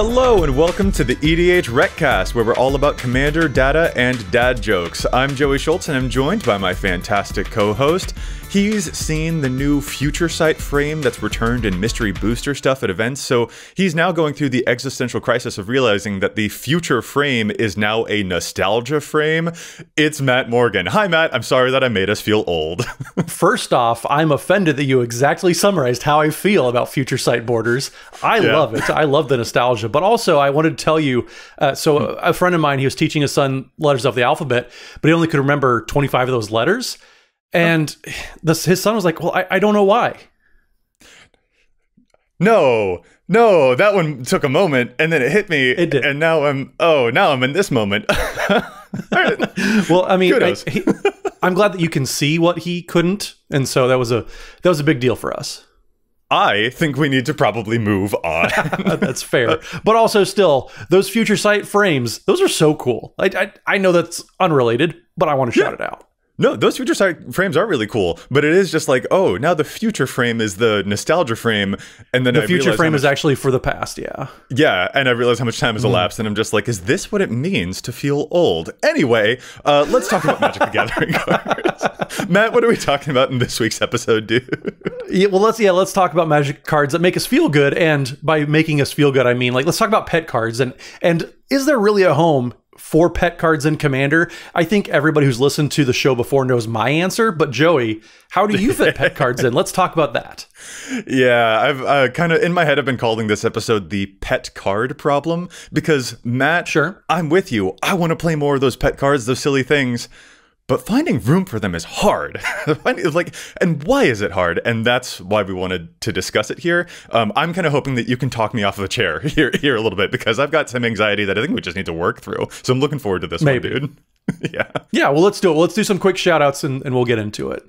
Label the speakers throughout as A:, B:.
A: Hello and welcome to the EDHRECast, where we're all about Commander, data, and dad jokes. I'm Joey Schultz and I'm joined by my fantastic co-host. He's seen the new Future Sight frame that's returned in mystery booster stuff at events, so he's now going through the existential crisis of realizing that the future frame is now a nostalgia frame. It's Matt Morgan. Hi Matt, I'm sorry that I made us feel old.
B: First off, I'm offended that you exactly summarized how I feel about Future Sight borders. I love it. I love the nostalgia. But also, I wanted to tell you, so a friend of mine, he was teaching his son letters of the alphabet, but he only could remember 25 of those letters. And his son was like, well, I don't know why.
A: No, that one took a moment and then it hit me. It did. And now I'm in this moment.
B: Well, I mean, I'm glad that you can see what he couldn't. And so that was a big deal for us.
A: I think we need to probably move on.
B: That's fair. But also still, those Future Sight frames, those are so cool. I know that's unrelated, but I want to shout it out.
A: No, those Future Sight frames are really cool, but it is just like, oh, now the future frame is the nostalgia frame, and then
B: the future frame is actually for the past, yeah.
A: Yeah, and I realize how much time has elapsed, and I'm just like, is this what it means to feel old? Anyway, let's talk about Magic the Gathering cards. Matt, what are we talking about in this week's episode, dude?
B: Yeah, well, let's talk about Magic cards that make us feel good, and by making us feel good, I mean, like, let's talk about pet cards, and is there really a home for pet cards in Commander? I think everybody who's listened to the show before knows my answer, but Joey, how do you fit pet cards in? Let's talk about that.
A: Yeah, I've kind of, in my head, I've been calling this episode the pet card problem, because Matt,
B: sure,
A: I'm with you. I want to play more of those pet cards, those silly things. But finding room for them is hard. And why is it hard? And that's why we wanted to discuss it here. I'm kind of hoping that you can talk me off of a chair here a little bit, because I've got some anxiety that I think we just need to work through. So I'm looking forward to this one, dude. Yeah.
B: Yeah, well, let's do it. Let's do some quick shout outs and we'll get into it.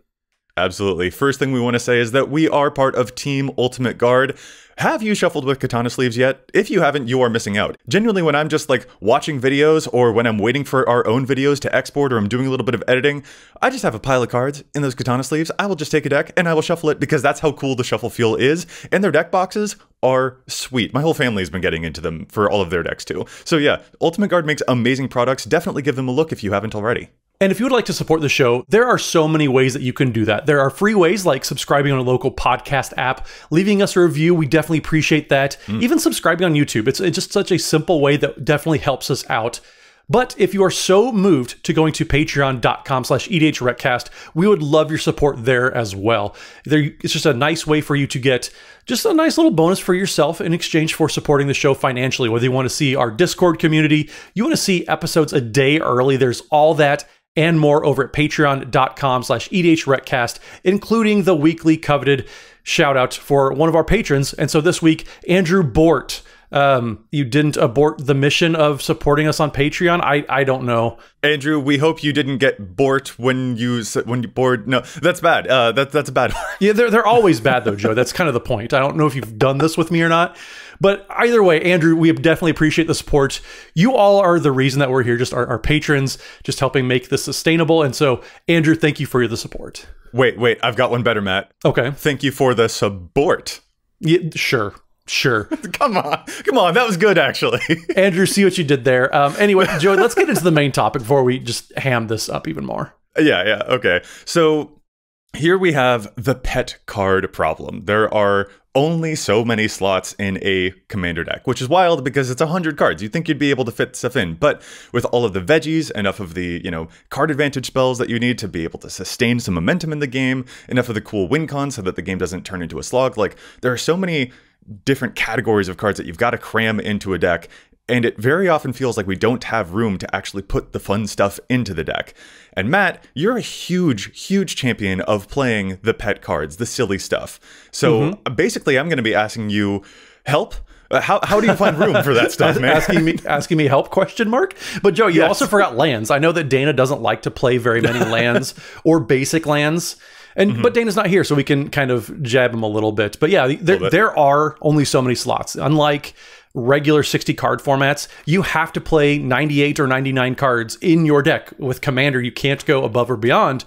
A: Absolutely. First thing we want to say is that we are part of Team Ultimate Guard. Have you shuffled with katana sleeves yet? If you haven't, you are missing out. Genuinely, when I'm just like watching videos or when I'm waiting for our own videos to export or I'm doing a little bit of editing, I just have a pile of cards in those katana sleeves. I will just take a deck and I will shuffle it, because that's how cool the shuffle feel is. And their deck boxes are sweet. My whole family has been getting into them for all of their decks too. So yeah, Ultimate Guard makes amazing products. Definitely give them a look if you haven't already.
B: And if you would like to support the show, there are so many ways that you can do that. There are free ways like subscribing on a local podcast app, leaving us a review. We definitely appreciate that. Even subscribing on YouTube. It's just such a simple way that definitely helps us out. But if you are so moved to going to patreon.com/EDHRECast, we would love your support there as well. It's just a nice way for you to get just a nice little bonus for yourself in exchange for supporting the show financially. Whether you want to see our Discord community, you want to see episodes a day early, there's all that and more over at patreon.com/EDHRECast, including the weekly coveted shout out for one of our patrons. And so this week, Andrew Bort, you didn't abort the mission of supporting us on Patreon. I don't know.
A: Andrew, we hope you didn't get bort when you bored. No, that's bad. That's a bad one.
B: Yeah, they're always bad though, Joe. That's kind of the point. I don't know if you've done this with me or not. But either way, Andrew, we definitely appreciate the support. You all are the reason that we're here, just our patrons, just helping make this sustainable. And so, Andrew, thank you for the support.
A: Wait, I've got one better, Matt.
B: Okay.
A: Thank you for the support.
B: Yeah, sure.
A: Come on, that was good, actually.
B: Andrew, see what you did there. Anyway, Joey, let's get into the main topic before we just ham this up even more.
A: Yeah, okay. So here we have the pet card problem. There are only so many slots in a commander deck, which is wild because it's 100 cards. You'd think you'd be able to fit stuff in, but with all of the veggies, enough of the, card advantage spells that you need to be able to sustain some momentum in the game, enough of the cool win cons so that the game doesn't turn into a slog. Like, there are so many different categories of cards that you've got to cram into a deck, and it very often feels like we don't have room to actually put the fun stuff into the deck. And Matt, you're a huge champion of playing the pet cards, the silly stuff. So basically, I'm going to be asking you help. How do you find room for that stuff, man?
B: asking me help, question mark? But Joe, you also forgot lands. I know that Dana doesn't like to play very many lands or basic lands. But Dana's not here, so we can kind of jab him a little bit. But yeah, there are only so many slots. Unlike regular 60 card formats, you have to play 98 or 99 cards in your deck. With Commander, you can't go above or beyond.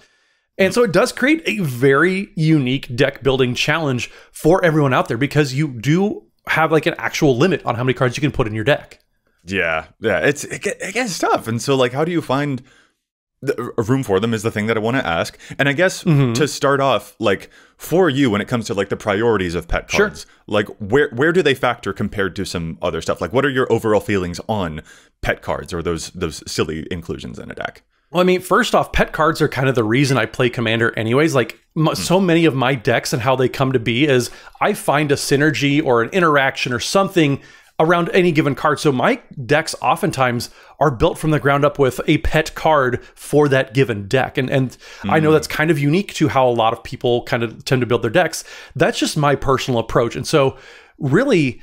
B: And so it does create a very unique deck building challenge for everyone out there, because you do have like an actual limit on how many cards you can put in your deck.
A: Yeah, it gets tough. And so, like, how do you find a room for them is the thing that I want to ask. And I guess to start off, like, for you, when it comes to like the priorities of pet cards, like where do they factor compared to some other stuff? Like, what are your overall feelings on pet cards or those silly inclusions in a deck?
B: Well, I mean, first off, pet cards are kind of the reason I play Commander anyways. Like, so many of my decks and how they come to be is I find a synergy or an interaction or something around any given card. So my decks oftentimes are built from the ground up with a pet card for that given deck. And I know that's kind of unique to how a lot of people kind of tend to build their decks. That's just my personal approach. And so really,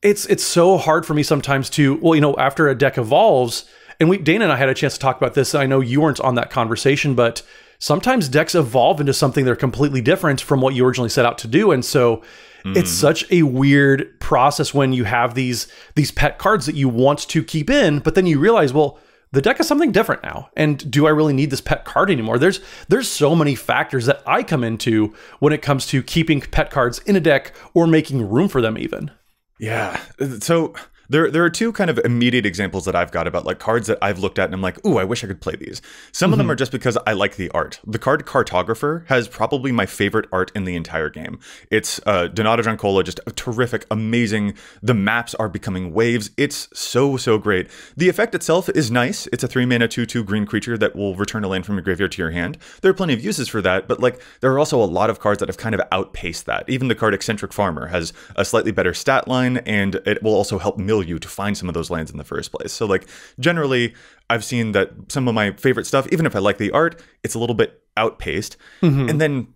B: it's so hard for me sometimes to, well, you know, after a deck evolves, and Dana and I had a chance to talk about this. I know you weren't on that conversation, but sometimes decks evolve into something they're completely different from what you originally set out to do. And so it's such a weird process when you have these pet cards that you want to keep in, but then you realize, well, the deck is something different now. And do I really need this pet card anymore? There's so many factors that I come into when it comes to keeping pet cards in a deck or making room for them even.
A: Yeah. So there are two kind of immediate examples that I've got about like cards that I've looked at and I'm like, ooh, I wish I could play these. Some of them are just because I like the art. The card Cartographer has probably my favorite art in the entire game. It's Donato Giancola, just terrific, amazing. The maps are becoming waves. It's so great. The effect itself is nice. It's a 3-mana 2/2 green creature that will return a land from your graveyard to your hand. There are plenty of uses for that, but like there are also a lot of cards that have kind of outpaced that. Even the card Eccentric Farmer has a slightly better stat line, and it will also help mill you to find some of those lands in the first place. So like generally I've seen that some of my favorite stuff, even if I like the art, it's a little bit outpaced. And then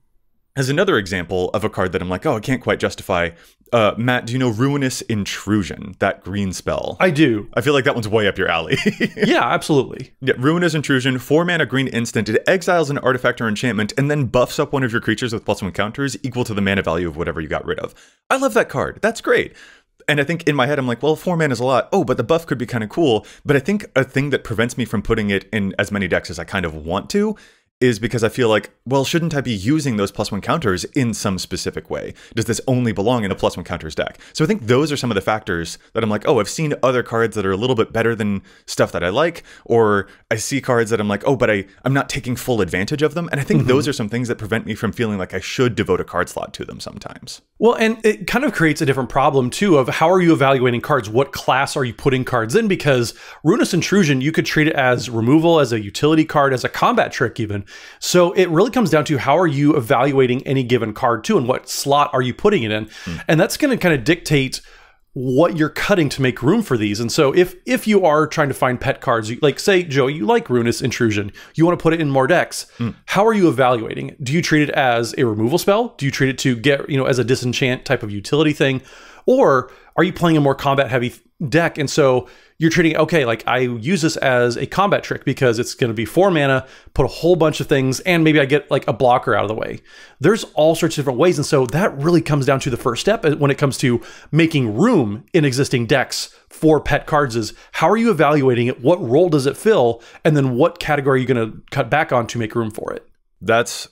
A: as another example of a card that I'm like, oh, I can't quite justify, Matt, do you know Ruinous Intrusion, that green spell?
B: I do.
A: I feel like that one's way up your alley.
B: Yeah, absolutely.
A: Yeah, Ruinous Intrusion, 4-mana green instant. It exiles an artifact or enchantment and then buffs up one of your creatures with +1 counters equal to the mana value of whatever you got rid of. I love that card. That's great. And I think in my head, I'm like, well, 4 mana is a lot. Oh, but the buff could be kind of cool. But I think a thing that prevents me from putting it in as many decks as I kind of want to is because I feel like, well, shouldn't I be using those +1 counters in some specific way? Does this only belong in a +1 counters deck? So I think those are some of the factors that I'm like, oh, I've seen other cards that are a little bit better than stuff that I like, or I see cards that I'm like, oh, but I'm not taking full advantage of them. And I think those are some things that prevent me from feeling like I should devote a card slot to them sometimes.
B: Well, and it kind of creates a different problem too of how are you evaluating cards? What class are you putting cards in? Because Ruinous Intrusion, you could treat it as removal, as a utility card, as a combat trick even. So it really comes down to how are you evaluating any given card too, and what slot are you putting it in? And that's going to kind of dictate what you're cutting to make room for these. And so if you are trying to find pet cards, like say, Joe, you like Ruinous Intrusion, you want to put it in more decks, how are you evaluating it? Do you treat it as a removal spell? Do you treat it to get, as a disenchant type of utility thing? Or are you playing a more combat heavy deck? And so you're treating, okay, like I use this as a combat trick because it's going to be 4 mana, put a whole bunch of things, and maybe I get like a blocker out of the way. There's all sorts of different ways. And so that really comes down to the first step when it comes to making room in existing decks for pet cards is how are you evaluating it? What role does it fill? And then what category are you going to cut back on to make room for it?
A: That's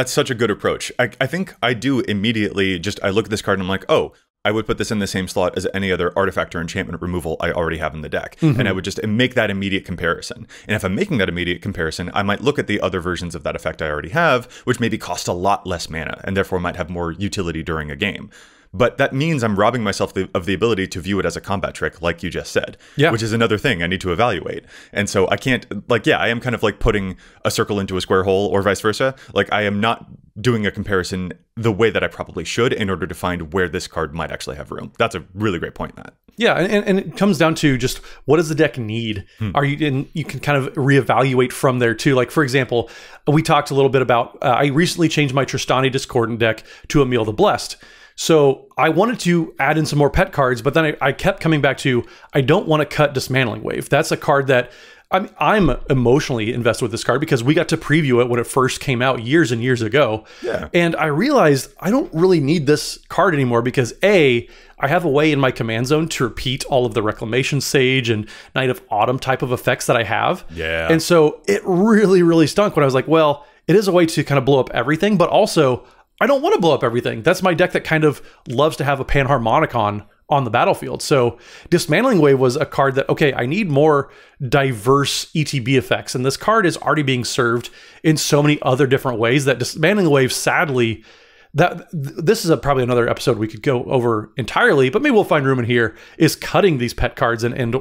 A: such a good approach. I think I do immediately I look at this card and I'm like, oh, I would put this in the same slot as any other artifact or enchantment removal I already have in the deck. And I would just make that immediate comparison. And if I'm making that immediate comparison, I might look at the other versions of that effect I already have, which maybe cost a lot less mana and therefore might have more utility during a game. But that means I'm robbing myself of the ability to view it as a combat trick, like you just said, which is another thing I need to evaluate. And so I can't, I am kind of like putting a circle into a square hole or vice versa. Like I am not doing a comparison the way that I probably should in order to find where this card might actually have room. That's a really great point, Matt.
B: Yeah, and it comes down to just what does the deck need? You can kind of reevaluate from there too. Like for example, we talked a little bit about, I recently changed my Tristani Discordant deck to Emil the Blessed. So I wanted to add in some more pet cards, but then I kept coming back to, I don't want to cut Dismantling Wave. That's a card that I'm emotionally invested with this card because we got to preview it when it first came out years and years ago. Yeah. And I realized I don't really need this card anymore because I have a way in my command zone to repeat all of the Reclamation Sage and Night of Autumn type of effects that I have.
A: Yeah.
B: And so it really, really stunk when I was like, well, it is a way to kind of blow up everything, but also I don't want to blow up everything. That's my deck that kind of loves to have a Panharmonicon on the battlefield. So Dismantling Wave was a card that, okay, I need more diverse ETB effects. And this card is already being served in so many other different ways that Dismantling Wave, sadly, this is probably another episode we could go over entirely, but maybe we'll find room in here, is cutting these pet cards and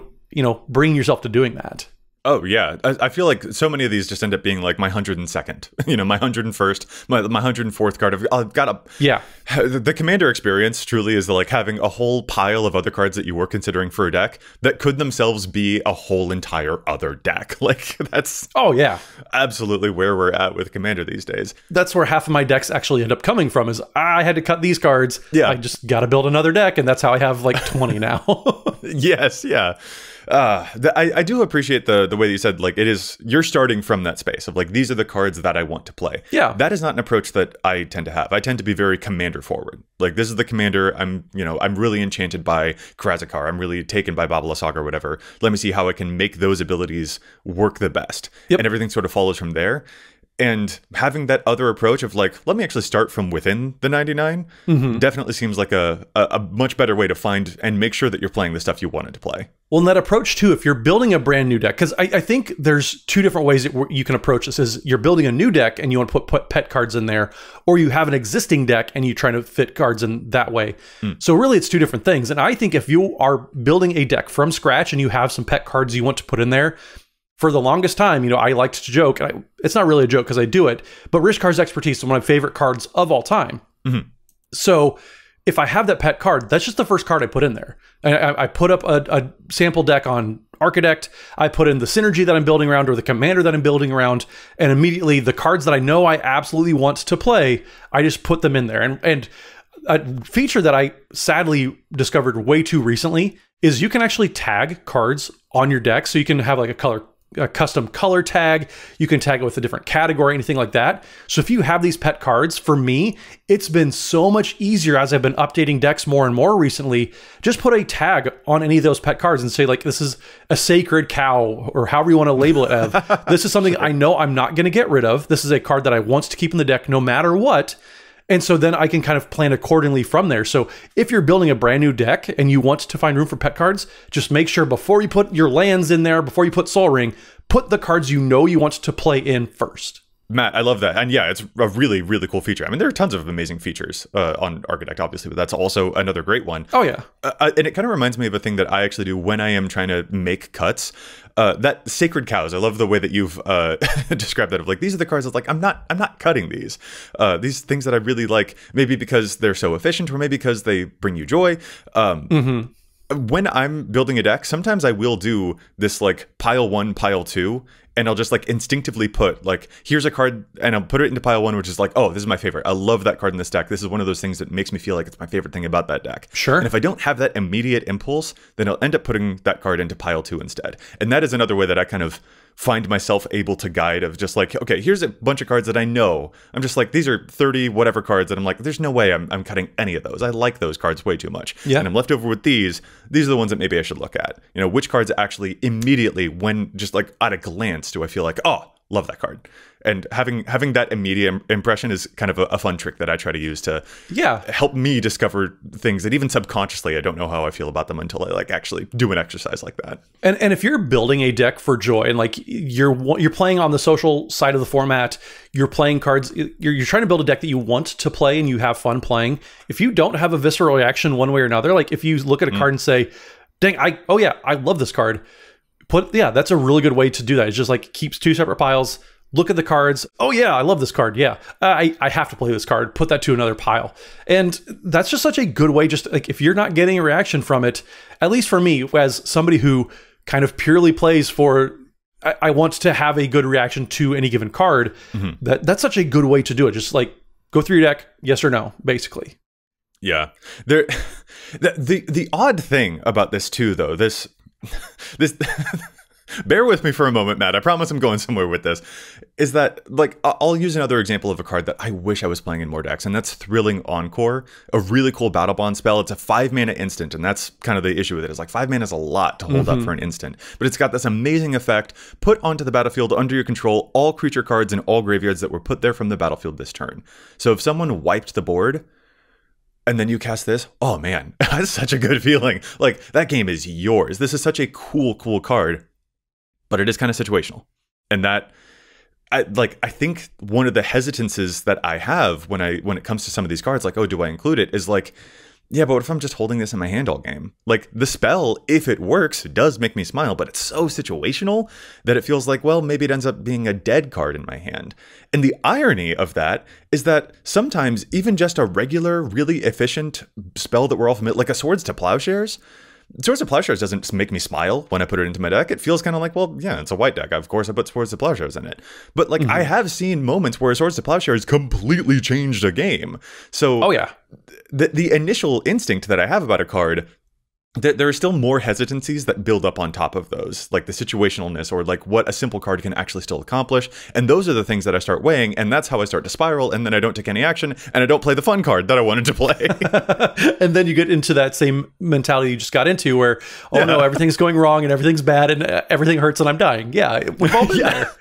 B: bringing yourself to doing that.
A: Oh, yeah. I feel like so many of these just end up being like my 102nd, my 101st, my 104th card. I've got a...
B: Yeah.
A: The Commander experience truly is like having a whole pile of other cards that you were considering for a deck that could themselves be a whole entire other deck. Like, that's...
B: Oh, yeah.
A: Absolutely where we're at with Commander these days.
B: That's where half of my decks actually end up coming from, is I had to cut these cards.
A: Yeah.
B: I just got to build another deck, and that's how I have like 20 now.
A: Yes, yeah. I do appreciate the way that you said, like, you're starting from that space of like, these are the cards that I want to play.
B: Yeah.
A: That is not an approach that I tend to have. I tend to be very Commander forward. Like, this is the Commander. I'm really enchanted by Krazakar. I'm really taken by Babala Saga or whatever. Let me see how I can make those abilities work the best. Yep. And everything sort of follows from there. And having that other approach of like, let me actually start from within the 99 definitely seems like a much better way to find and make sure that you're playing the stuff you wanted to play.
B: Well, and that approach too, if you're building a brand new deck, because I think there's two different ways that you can approach this. Is you're building a new deck and you want to put pet cards in there, or you have an existing deck and you're trying to fit cards in that way. So really it's two different things. And I think if you are building a deck from scratch and you have some pet cards you want to put in there, for the longest time, I liked to joke, and it's not really a joke because I do it, but Rishkar's Expertise is one of my favorite cards of all time. So if I have that pet card, that's just the first card I put in there. I put up a sample deck on Architect, I put in the synergy that I'm building around or the commander that I'm building around, and immediately the cards that I know I absolutely want to play, I just put them in there. And a feature that I sadly discovered way too recently is you can actually tag cards on your deck. So you can have like a custom color tag. You can tag it with a different category, anything like that. So if you have these pet cards, for me, it's been so much easier as I've been updating decks more and more recently. Just put a tag on any of those pet cards and say like, this is a sacred cow, or however you want to label it. This is something I know I'm not going to get rid of. This is a card that I want to keep in the deck no matter what. And so then I can kind of plan accordingly from there. So if you're building a brand new deck and you want to find room for pet cards, just make sure before you put your lands in there, before you put Sol Ring, put the cards you know you want to play in first.
A: Matt, I love that. And yeah, it's a really, really cool feature. I mean, there are tons of amazing features on Architect, obviously, but that's also another great one.
B: Oh, yeah.
A: And it kind of reminds me of a thing that I actually do when I am trying to make cuts. That Sacred Cows, I love the way that you've described that, of like, these are the cards that's like, I'm not cutting these things that I really like, maybe because they're so efficient, or maybe because they bring you joy. When I'm building a deck, sometimes I will do this like pile 1, pile 2, and I'll just like instinctively put like, here's a card, and I'll put it into pile 1, which is like, oh, this is my favorite. I love that card in this deck. This is one of those things that makes me feel like it's my favorite thing about that deck.
B: Sure.
A: And if I don't have that immediate impulse, then I'll end up putting that card into pile 2 instead. And that is another way that I kind of find myself able to guide, of just like, okay, here's a bunch of cards that I know. I'm just like, these are 30 whatever cards that I'm like, there's no way I'm cutting any of those. I like those cards way too much. Yeah. And I'm left over with these. These are the ones that maybe I should look at. Which cards actually immediately, when just like at a glance, do I feel like, oh, love that card. And having that immediate impression is kind of a fun trick that I try to use to help me discover things that even subconsciously I don't know how I feel about them until I like actually do an exercise like that.
B: And if you're building a deck for joy, and like you're playing on the social side of the format, you're playing cards, you're trying to build a deck that you want to play and you have fun playing. If you don't have a visceral reaction one way or another, like if you look at a card and say, dang, I love this card. That's a really good way to do that. It's just like keeps two separate piles. Look at the cards. Oh yeah, I love this card. Yeah, I have to play this card. Put that to another pile. And that's just such a good way. Just like if you're not getting a reaction from it, at least for me, as somebody who kind of purely plays for, I want to have a good reaction to any given card. That's such a good way to do it. Just like go through your deck, yes or no, basically.
A: Yeah. The odd thing about this too, though, this Bear with me for a moment, Matt. I promise I'm going somewhere with this. Is that, like, I'll use another example of a card that I wish I was playing in more decks, and that's Thrilling Encore, a really cool battle bond spell. It's a 5-mana instant, and that's kind of the issue with it. Is like 5 mana is a lot to hold up for an instant, but it's got this amazing effect. Put onto the battlefield under your control all creature cards in all graveyards that were put there from the battlefield this turn. So if someone wiped the board, and then you cast this, oh man, that's such a good feeling. Like, that game is yours. This is such a cool card, but it is kind of situational. And that, I think one of the hesitances that I have when it comes to some of these cards, like, oh, do I include it, is like, yeah, but what if I'm just holding this in my hand all game? Like, the spell, if it works, does make me smile, but it's so situational that it feels like, well, maybe it ends up being a dead card in my hand. And the irony of that is that sometimes even just a regular, really efficient spell that we're all familiar, like a Swords to Plowshares doesn't make me smile when I put it into my deck. It feels kind of like, well, yeah, it's a white deck. Of course, I put Swords to Plowshares in it. But like, I have seen moments where Swords to Plowshares completely changed a game. So, oh yeah, the initial instinct that I have about a card, there are still more hesitancies that build up on top of those, like the situationalness or like what a simple card can actually still accomplish. And those are the things that I start weighing, and that's how I start to spiral, and then I don't take any action, and I don't play the fun card that I wanted to play.
B: And then you get into that same mentality you just got into where, oh no, everything's going wrong and everything's bad and everything hurts and I'm dying. Yeah, we've all been there.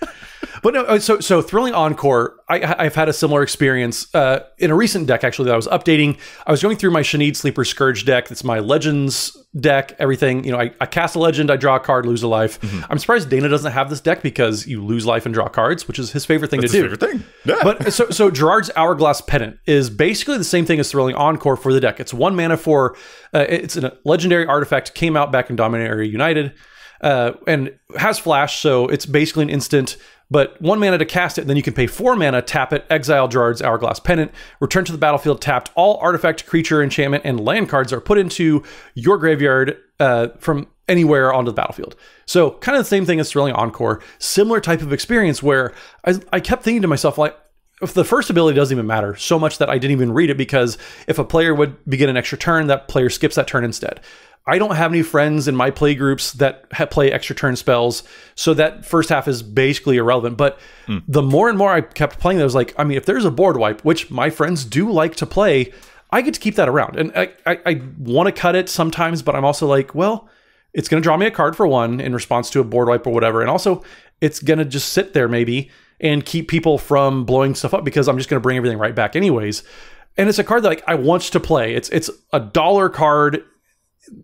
B: But no, so Thrilling Encore, I've had a similar experience in a recent deck, actually, that I was updating. I was going through my Shanid Sleeper Scourge deck. That's my Legends deck, everything. You know, I cast a Legend, I draw a card, lose a life. I'm surprised Dana doesn't have this deck because you lose life and draw cards, which is his favorite thing to do.
A: Favorite thing. Yeah.
B: But so Gerard's Hourglass Pennant is basically the same thing as Thrilling Encore for the deck. It's 1 mana for, it's a legendary artifact, came out back in Dominaria United, and has flash, so it's basically an instant. But 1 mana to cast it, and then you can pay 4 mana, tap it, exile Gerard's Hourglass Pennant, return to the battlefield tapped. All artifact, creature, enchantment, and land cards are put into your graveyard from anywhere onto the battlefield. So kind of the same thing as Thrilling Encore. Similar type of experience where I kept thinking to myself, like, if the first ability doesn't even matter, so much that I didn't even read it, because if a player would begin an extra turn, that player skips that turn instead. I don't have any friends in my play groups that play extra turn spells, so that first half is basically irrelevant. But the more and more I kept playing, I was like, I mean, if there's a board wipe, which my friends do like to play, I get to keep that around. And I want to cut it sometimes, but I'm also like, well, it's going to draw me a card for one in response to a board wipe or whatever. And also, it's going to just sit there maybe and keep people from blowing stuff up, because I'm just going to bring everything right back anyways. And it's a card that, like, I want to play. It's a $1 card.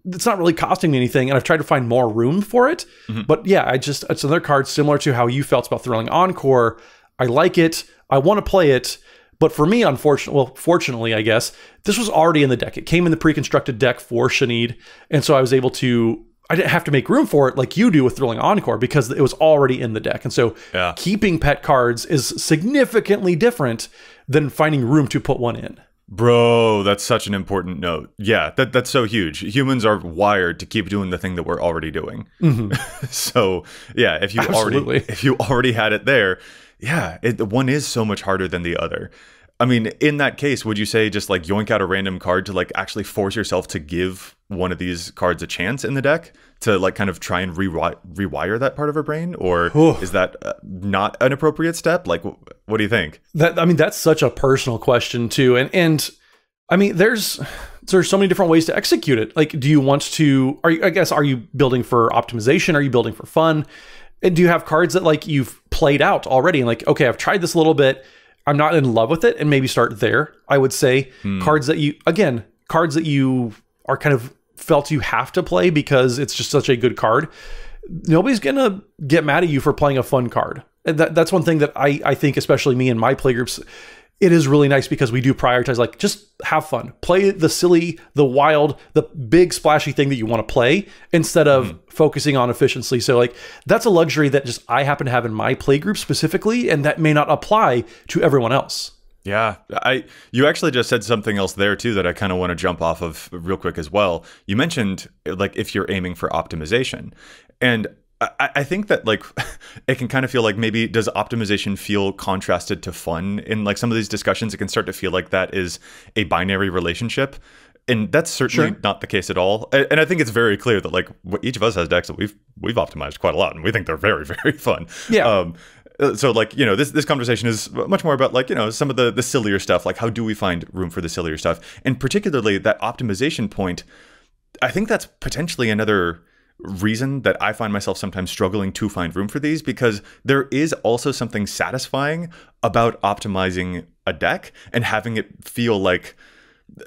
B: It's not really costing me anything, and I've tried to find more room for it. But yeah, it's another card similar to how you felt about Thrilling Encore. I like it. I want to play it. But for me, fortunately, I guess, this was already in the deck. It came in the pre-constructed deck for Shanid, and so I was able to, I didn't have to make room for it like you do with Thrilling Encore, because it was already in the deck. And so keeping pet cards is significantly different than finding room to put one in.
A: Bro, that's such an important note. Yeah, that's so huge. Humans are wired to keep doing the thing that we're already doing. So yeah, if you already had it there, yeah, one is so much harder than the other. I mean, in that case, would you say just like yoink out a random card to like actually force yourself to give one of these cards a chance in the deck to like kind of try and rewire that part of her brain? Or is that not an appropriate step? Like, what do you think?
B: That's such a personal question too. And I mean, there's so many different ways to execute it. Like, do you want to, are you building for optimization? Are you building for fun? And do you have cards that like you've played out already? And like, okay, I've tried this a little bit, I'm not in love with it, and maybe start there. I would say cards that you are kind of felt you have to play because it's just such a good card. Nobody's gonna get mad at you for playing a fun card. And that's one thing that I think, especially me and my playgroups, it is really nice because we do prioritize, like, just have fun. Play the silly, the wild, the big splashy thing that you want to play instead of focusing on efficiency. So like, that's a luxury that just I happen to have in my playgroup specifically, and that may not apply to everyone else.
A: Yeah, you actually just said something else there too that I kind of want to jump off of real quick as well. You mentioned like if you're aiming for optimization, and I think that like it can kind of feel like maybe does optimization feel contrasted to fun in like some of these discussions? It can start to feel like that is a binary relationship. And that's certainly not the case at all. And I think it's very clear that like each of us has decks that we've optimized quite a lot, and we think they're very, very fun.
B: Yeah.
A: So like, you know, this conversation is much more about like, you know, some of the sillier stuff, like how do we find room for the sillier stuff? And particularly that optimization point, I think that's potentially another reason that I find myself sometimes struggling to find room for these, because there is also something satisfying about optimizing a deck and having it feel like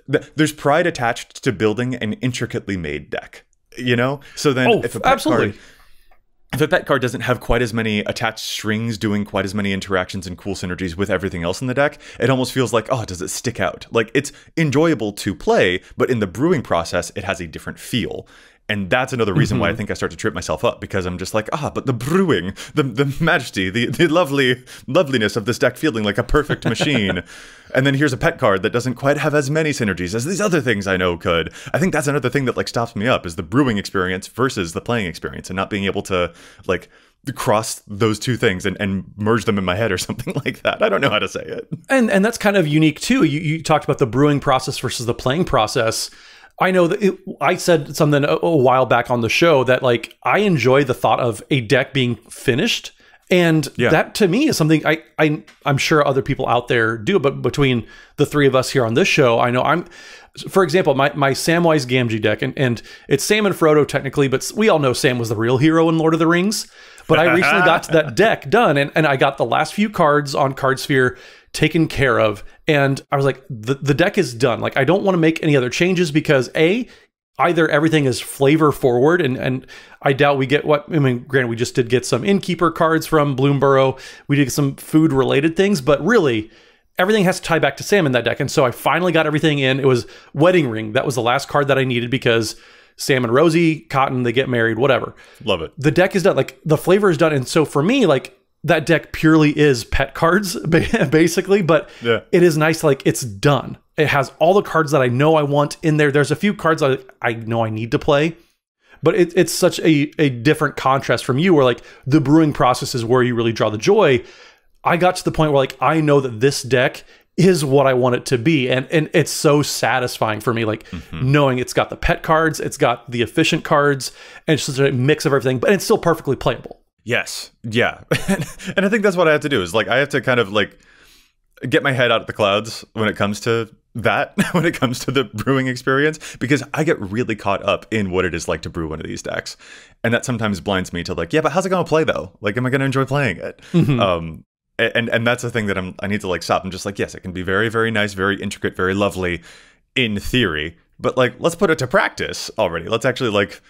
A: there's pride attached to building an intricately made deck, you know? So then if a pet card doesn't have quite as many attached strings doing quite as many interactions and cool synergies with everything else in the deck, it almost feels like, oh, does it stick out? Like, it's enjoyable to play, but in the brewing process, it has a different feel. And that's another reason why I think I start to trip myself up, because I'm just like, but the brewing, the majesty, the loveliness of this deck feeling like a perfect machine. And then here's a pet card that doesn't quite have as many synergies as these other things I know could. I think that's another thing that like stops me up, is the brewing experience versus the playing experience, and not being able to like cross those two things and merge them in my head or something like that. I don't know how to say it.
B: And that's kind of unique too. You talked about the brewing process versus the playing process. I know that I said something a while back on the show that like I enjoy the thought of a deck being finished, and that to me is something I'm sure other people out there do. But between the three of us here on this show, I know for example, my Samwise Gamgee deck, and it's Sam and Frodo technically, but we all know Sam was the real hero in Lord of the Rings. But I recently got to that deck done, and I got the last few cards on Cardsphere taken care of, and I was like, the deck is done. Like, I don't want to make any other changes, because either everything is flavor forward, and I doubt we get granted, we just did get some Innkeeper cards from Bloomborough, we did some food related things, but really everything has to tie back to Sam in that deck. And so I finally got everything in. It was Wedding Ring. That was the last card that I needed, because Sam and Rosie, Cotton, they get married, whatever.
A: Love it.
B: The deck is done. Like, the flavor is done. And so for me, like, that deck purely is pet cards, basically, but it is nice. Like, it's done. It has all the cards that I know I want in there. There's a few cards I know I need to play, but it's such a different contrast from you, where like the brewing process is where you really draw the joy. I got to the point where like, I know that this deck is what I want it to be. And it's so satisfying for me, like knowing it's got the pet cards, it's got the efficient cards, and it's just a mix of everything, but it's still perfectly playable.
A: Yes. Yeah. And I think that's what I have to do, is like, I have to kind of like get my head out of the clouds when it comes to that, when it comes to the brewing experience, because I get really caught up in what it is like to brew one of these decks. And that sometimes blinds me to like, yeah, but how's it going to play though? Like, am I going to enjoy playing it? And that's the thing that I need to like stop. I'm just like, yes, it can be very, very nice, very intricate, very lovely in theory, but like, let's put it to practice already. Let's actually like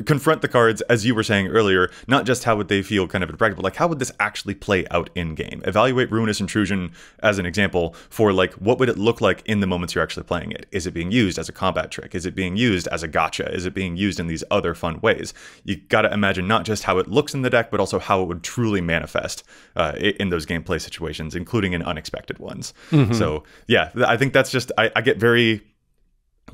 A: confront the cards, as you were saying earlier, not just how would they feel kind of in practice, but like, how would this actually play out in game? Evaluate Ruinous Intrusion as an example for like, what would it look like in the moments you're actually playing it? Is it being used as a combat trick? Is it being used as a gotcha? Is it being used in these other fun ways? You got to imagine not just how it looks in the deck, but also how it would truly manifest in those gameplay situations, including in unexpected ones. So yeah, I think that's just, I get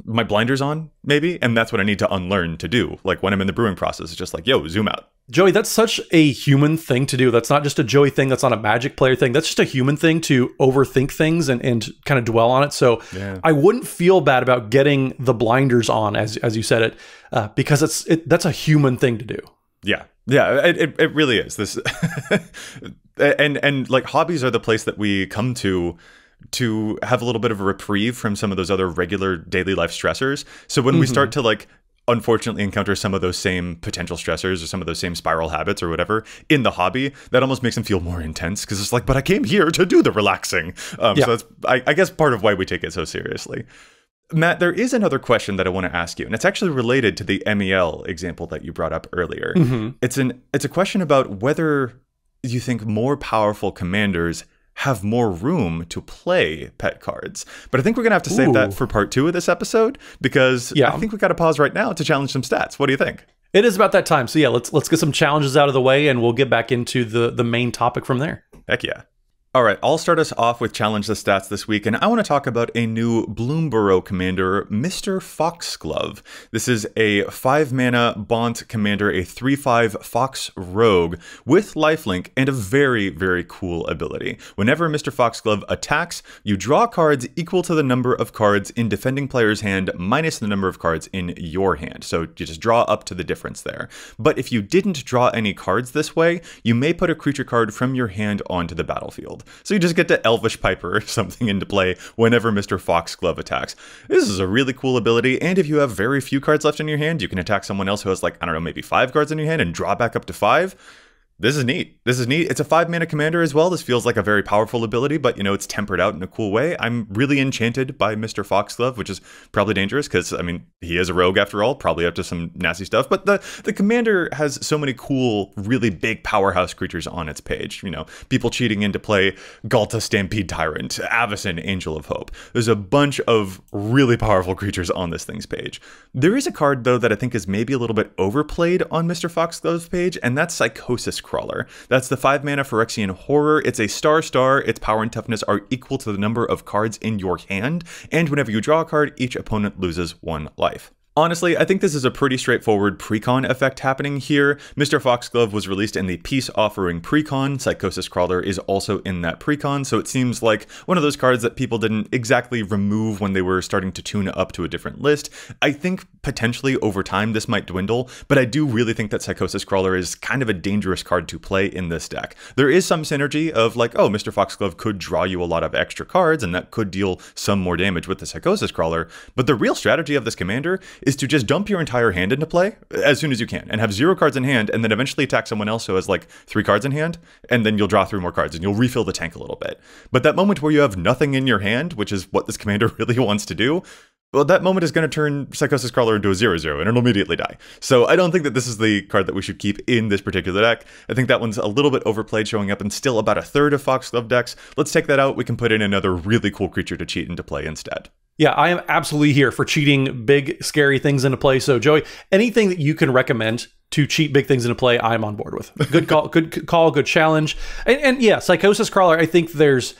A: my blinders on, maybe, and that's what I need to unlearn to do. Like, when I'm in the brewing process, it's just like, yo, zoom out.
B: Joey, that's such a human thing to do. That's not just a Joey thing. That's not a Magic player thing. That's just a human thing to overthink things and kind of dwell on it. So I wouldn't feel bad about getting the blinders on, as you said it, because that's a human thing to do.
A: Yeah. Yeah, it really is. This and like, hobbies are the place that we come to have a little bit of a reprieve from some of those other regular daily life stressors. So when we start to like, unfortunately encounter some of those same potential stressors or some of those same spiral habits or whatever in the hobby, that almost makes them feel more intense, because it's like, but I came here to do the relaxing. So that's, I guess, part of why we take it so seriously. Matt, there is another question that I want to ask you, and it's actually related to the MEL example that you brought up earlier. It's a question about whether you think more powerful commanders have more room to play pet cards. But I think we're going to have to save that for part 2 of this episode, because I think we got to pause right now to challenge some stats. What do you think?
B: It is about that time. So yeah, let's get some challenges out of the way, and we'll get back into the main topic from there.
A: Heck yeah. All right, I'll start us off with Challenge the Stats this week, and I want to talk about a new Bloomborough commander, Mr. Foxglove. This is a 5-mana Bont commander, a 3/5 Fox Rogue with lifelink and a very, very cool ability. Whenever Mr. Foxglove attacks, you draw cards equal to the number of cards in defending player's hand minus the number of cards in your hand. So you just draw up to the difference there. But if you didn't draw any cards this way, you may put a creature card from your hand onto the battlefield. So you just get to Elvish Piper or something into play whenever Mr. Foxglove attacks. This is a really cool ability, and if you have very few cards left in your hand, you can attack someone else who has like, I don't know, maybe 5 cards in your hand and draw back up to 5. This is neat. This is neat. It's a 5-mana commander as well. This feels like a very powerful ability, but, you know, it's tempered out in a cool way. I'm really enchanted by Mr. Foxglove, which is probably dangerous because, I mean, he is a rogue after all, probably up to some nasty stuff. But the commander has so many cool, really big powerhouse creatures on its page. You know, people cheating into play Galta Stampede Tyrant, Avacyn, Angel of Hope. There's a bunch of really powerful creatures on this thing's page. There is a card, though, that I think is maybe a little bit overplayed on Mr. Foxglove's page, and that's Psychosis Crawler. That's the 5-mana Phyrexian Horror. It's a star. Its power and toughness are equal to the number of cards in your hand, and whenever you draw a card, each opponent loses 1 life. Honestly, I think this is a pretty straightforward precon effect happening here. Mr. Foxglove was released in the Peace Offering precon. Psychosis Crawler is also in that precon, so it seems like one of those cards that people didn't exactly remove when they were starting to tune up to a different list. I think potentially over time this might dwindle, but I do really think that Psychosis Crawler is kind of a dangerous card to play in this deck. There is some synergy of like, oh, Mr. Foxglove could draw you a lot of extra cards, and that could deal some more damage with the Psychosis Crawler, but the real strategy of this commander is to just dump your entire hand into play as soon as you can and have 0 cards in hand, and then eventually attack someone else who has like 3 cards in hand, and then you'll draw 3 more cards and you'll refill the tank a little bit. But that moment where you have nothing in your hand, which is what this commander really wants to do, well, that moment is going to turn Psychosis Crawler into a 0/0 and it'll immediately die. So I don't think that this is the card that we should keep in this particular deck. I think that one's a little bit overplayed, showing up in still about 1/3 of Foxglove decks. Let's take that out. We can put in another really cool creature to cheat into play instead.
B: Yeah, I am absolutely here for cheating big, scary things into play. So, Joey, anything that you can recommend to cheat big things into play, I'm on board with. Good call, good challenge. And yeah, Psychosis Crawler, I think there's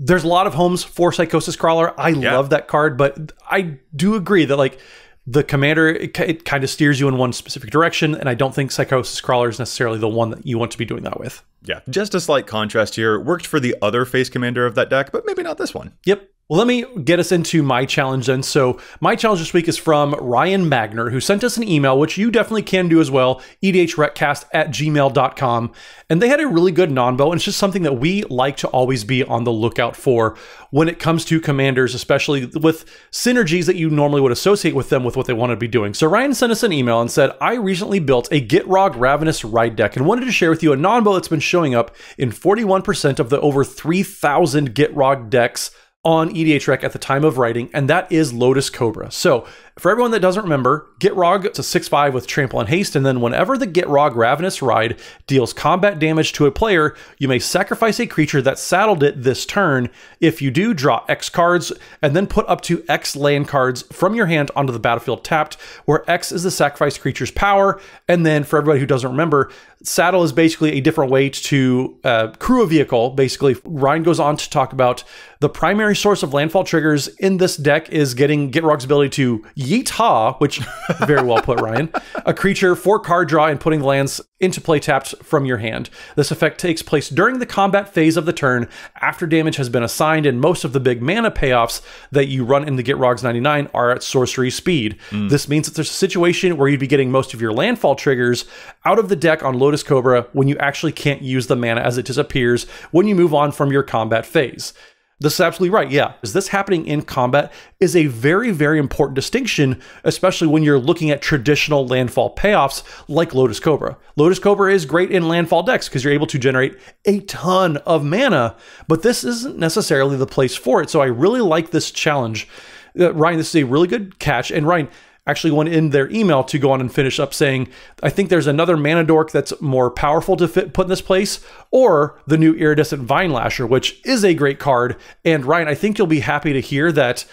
B: a lot of homes for Psychosis Crawler. I love that card, but I do agree that like the commander, it kind of steers you in one specific direction, and I don't think Psychosis Crawler is necessarily the one that you want to be doing that with.
A: Yeah, just a slight contrast here. Worked for the other face commander of that deck, but maybe not this one.
B: Yep. Well, let me get us into my challenge then. So my challenge this week is from Ryan Magner, who sent us an email, which you definitely can do as well, EDHRECast@gmail.com. And they had a really good non-bow, and it's just something that we like to always be on the lookout for when it comes to commanders, especially with synergies that you normally would associate with them with what they want to be doing. So Ryan sent us an email and said, I recently built a Gitrog Ravenous Ride deck and wanted to share with you a non-bow that's been showing up in 41% of the over 3,000 Gitrog decks on EDHREC at the time of writing, and that is Lotus Cobra. So for everyone that doesn't remember, Gitrog, it's a 6/5 with Trample and Haste, and then whenever the Gitrog Ravenous Ride deals combat damage to a player, you may sacrifice a creature that saddled it this turn. If you do, draw X cards, and then put up to X land cards from your hand onto the battlefield tapped, where X is the sacrificed creature's power. And then for everybody who doesn't remember, saddle is basically a different way to crew a vehicle. Basically, Ryan goes on to talk about the primary source of landfall triggers in this deck is getting Gitrog's ability to Yeet-Ha, which very well put, Ryan, a creature for card draw and putting lands into play tapped from your hand. This effect takes place during the combat phase of the turn after damage has been assigned, and most of the big mana payoffs that you run in the Gitrog's 99 are at sorcery speed. This means that there's a situation where you'd be getting most of your landfall triggers out of the deck on Lotus Cobra when you actually can't use the mana as it disappears when you move on from your combat phase. This is absolutely right. Yeah. Is this happening in combat is a very, very important distinction, especially when you're looking at traditional landfall payoffs like Lotus Cobra. Lotus Cobra is great in landfall decks because you're able to generate a ton of mana, but this isn't necessarily the place for it. So I really like this challenge. Ryan, this is a really good catch. And Ryan actually went in their email to go on and finish up saying, I think there's another mana dork that's more powerful to put in this place, or the new Iridescent Vine Lasher, which is a great card. And Ryan, I think you'll be happy to hear that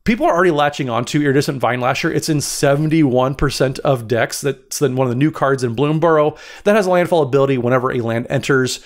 B: people are already latching on to Iridescent Vine Lasher. It's in 71% of decks. That's then one of the new cards in Bloomborough that has a landfall ability whenever a land enters.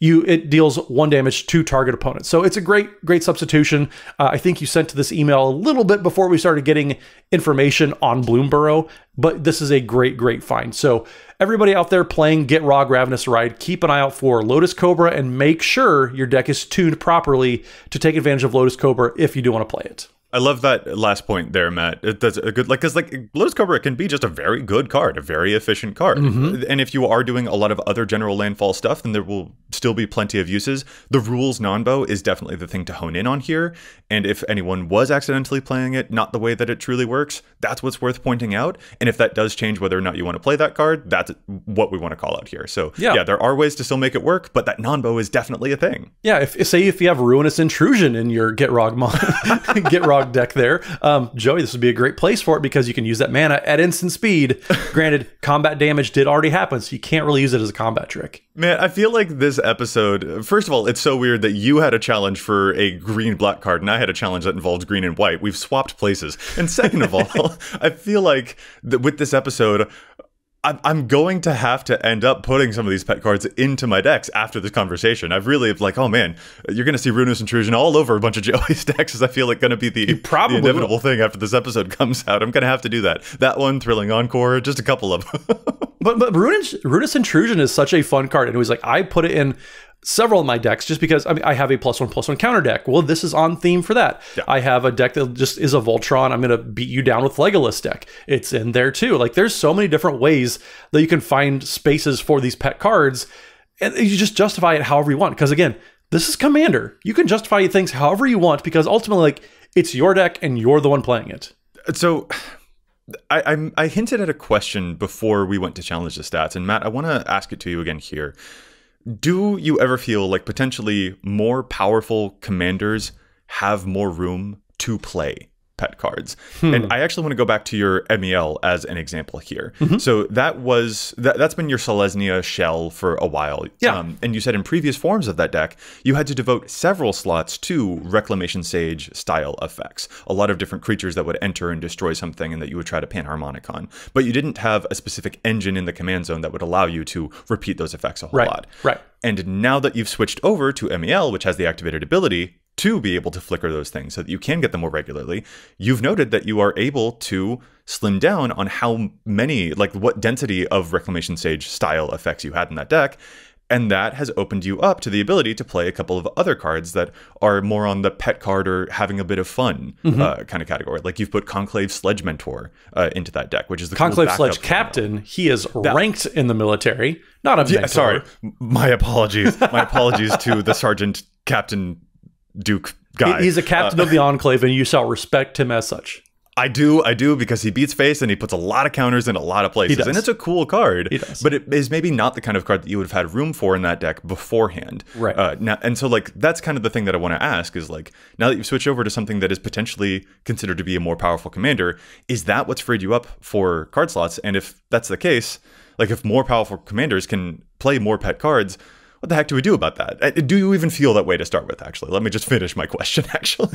B: it deals 1 damage to target opponents. So it's a great substitution. I think you sent to this email a little bit before we started getting information on Bloomburrow, but this is a great find. So everybody out there playing Gitrog Ravenous Ride, keep an eye out for Lotus Cobra and make sure your deck is tuned properly to take advantage of Lotus Cobra if you do want to play it.
A: I love that last point there, Matt. That's a good, because Lotus Cobra can be just a very good card, a very efficient card. And if you are doing a lot of other general landfall stuff, then there will still be plenty of uses. The rules non-bow is definitely the thing to hone in on here. And if anyone was accidentally playing it not the way that it truly works, that's what's worth pointing out. And if that does change whether or not you want to play that card, that's what we want to call out here. So yeah, there are ways to still make it work, but that non-bow is definitely a thing.
B: Yeah, say if you have Ruinous Intrusion in your Gitrog Gitrog deck there, Joey, this would be a great place for it because you can use that mana at instant speed. Granted, combat damage did already happen, so you can't really use it as a combat trick.
A: Man, I feel like this episode, first of all, it's so weird that you had a challenge for a green-black card and I had a challenge that involved green and white. We've swapped places. And second of all, I feel like with this episode, I'm going to have to end up putting some of these pet cards into my decks after this conversation. I've really oh man, you're going to see Ruinous Intrusion all over a bunch of Joey's decks. Is I feel like going to be the inevitable thing after this episode comes out. I'm going to have to do that. That one, Thrilling Encore, just a couple of them.
B: But Ruinous Intrusion is such a fun card. And it was like, I put it in several of my decks just because I have a +1/+1 counter deck. Well, this is on theme for that. Yeah. I have a deck that just is a Voltron. I'm going to beat you down with Legolas deck. It's in there too. Like there's so many different ways that you can find spaces for these pet cards, and you just justify it however you want. Because again, this is Commander. You can justify things however you want because ultimately, like, it's your deck and you're the one playing it.
A: So I hinted at a question before we went to challenge the stats, and Matt, I want to ask it to you again here. Do you ever feel like potentially more powerful commanders have more room to play pet cards? And I actually want to go back to your MEL as an example here. So that's been your Selesnya shell for a while.
B: Yeah.
A: And you said in previous forms of that deck, you had to devote several slots to Reclamation Sage style effects. A lot of different creatures that would enter and destroy something and that you would try to panharmonic on. But you didn't have a specific engine in the command zone that would allow you to repeat those effects a whole lot.
B: Right.
A: And now that you've switched over to MEL, which has the activated ability to be able to flicker those things so that you can get them more regularly, you've noted that you are able to slim down on how many, like what density of Reclamation Sage style effects you had in that deck. And that has opened you up to the ability to play a couple of other cards that are more on the pet card or having a bit of fun kind of category. Like you've put Conclave Sledge Mentor into that deck, which is the
B: Conclave Sledge Captain. He is ranked in the military, not a mentor.
A: Sorry, my apologies. My apologies to the Sergeant Captain Duke guy.
B: He's a captain of the Enclave, and you shall respect him as such.
A: I do, because he beats face and he puts a lot of counters in a lot of places. And it's a cool card.
B: He does.
A: But it is maybe not the kind of card that you would have had room for in that deck beforehand.
B: Right.
A: Now, and so, like, that's kind of the thing that I want to ask is, like, now that you've switched over to something that is potentially considered to be a more powerful commander, is that what's freed you up for card slots? And if that's the case, like, if more powerful commanders can play more pet cards, what the heck do we do about that? Do you even feel that way to start with, actually? Let me just finish my question, actually.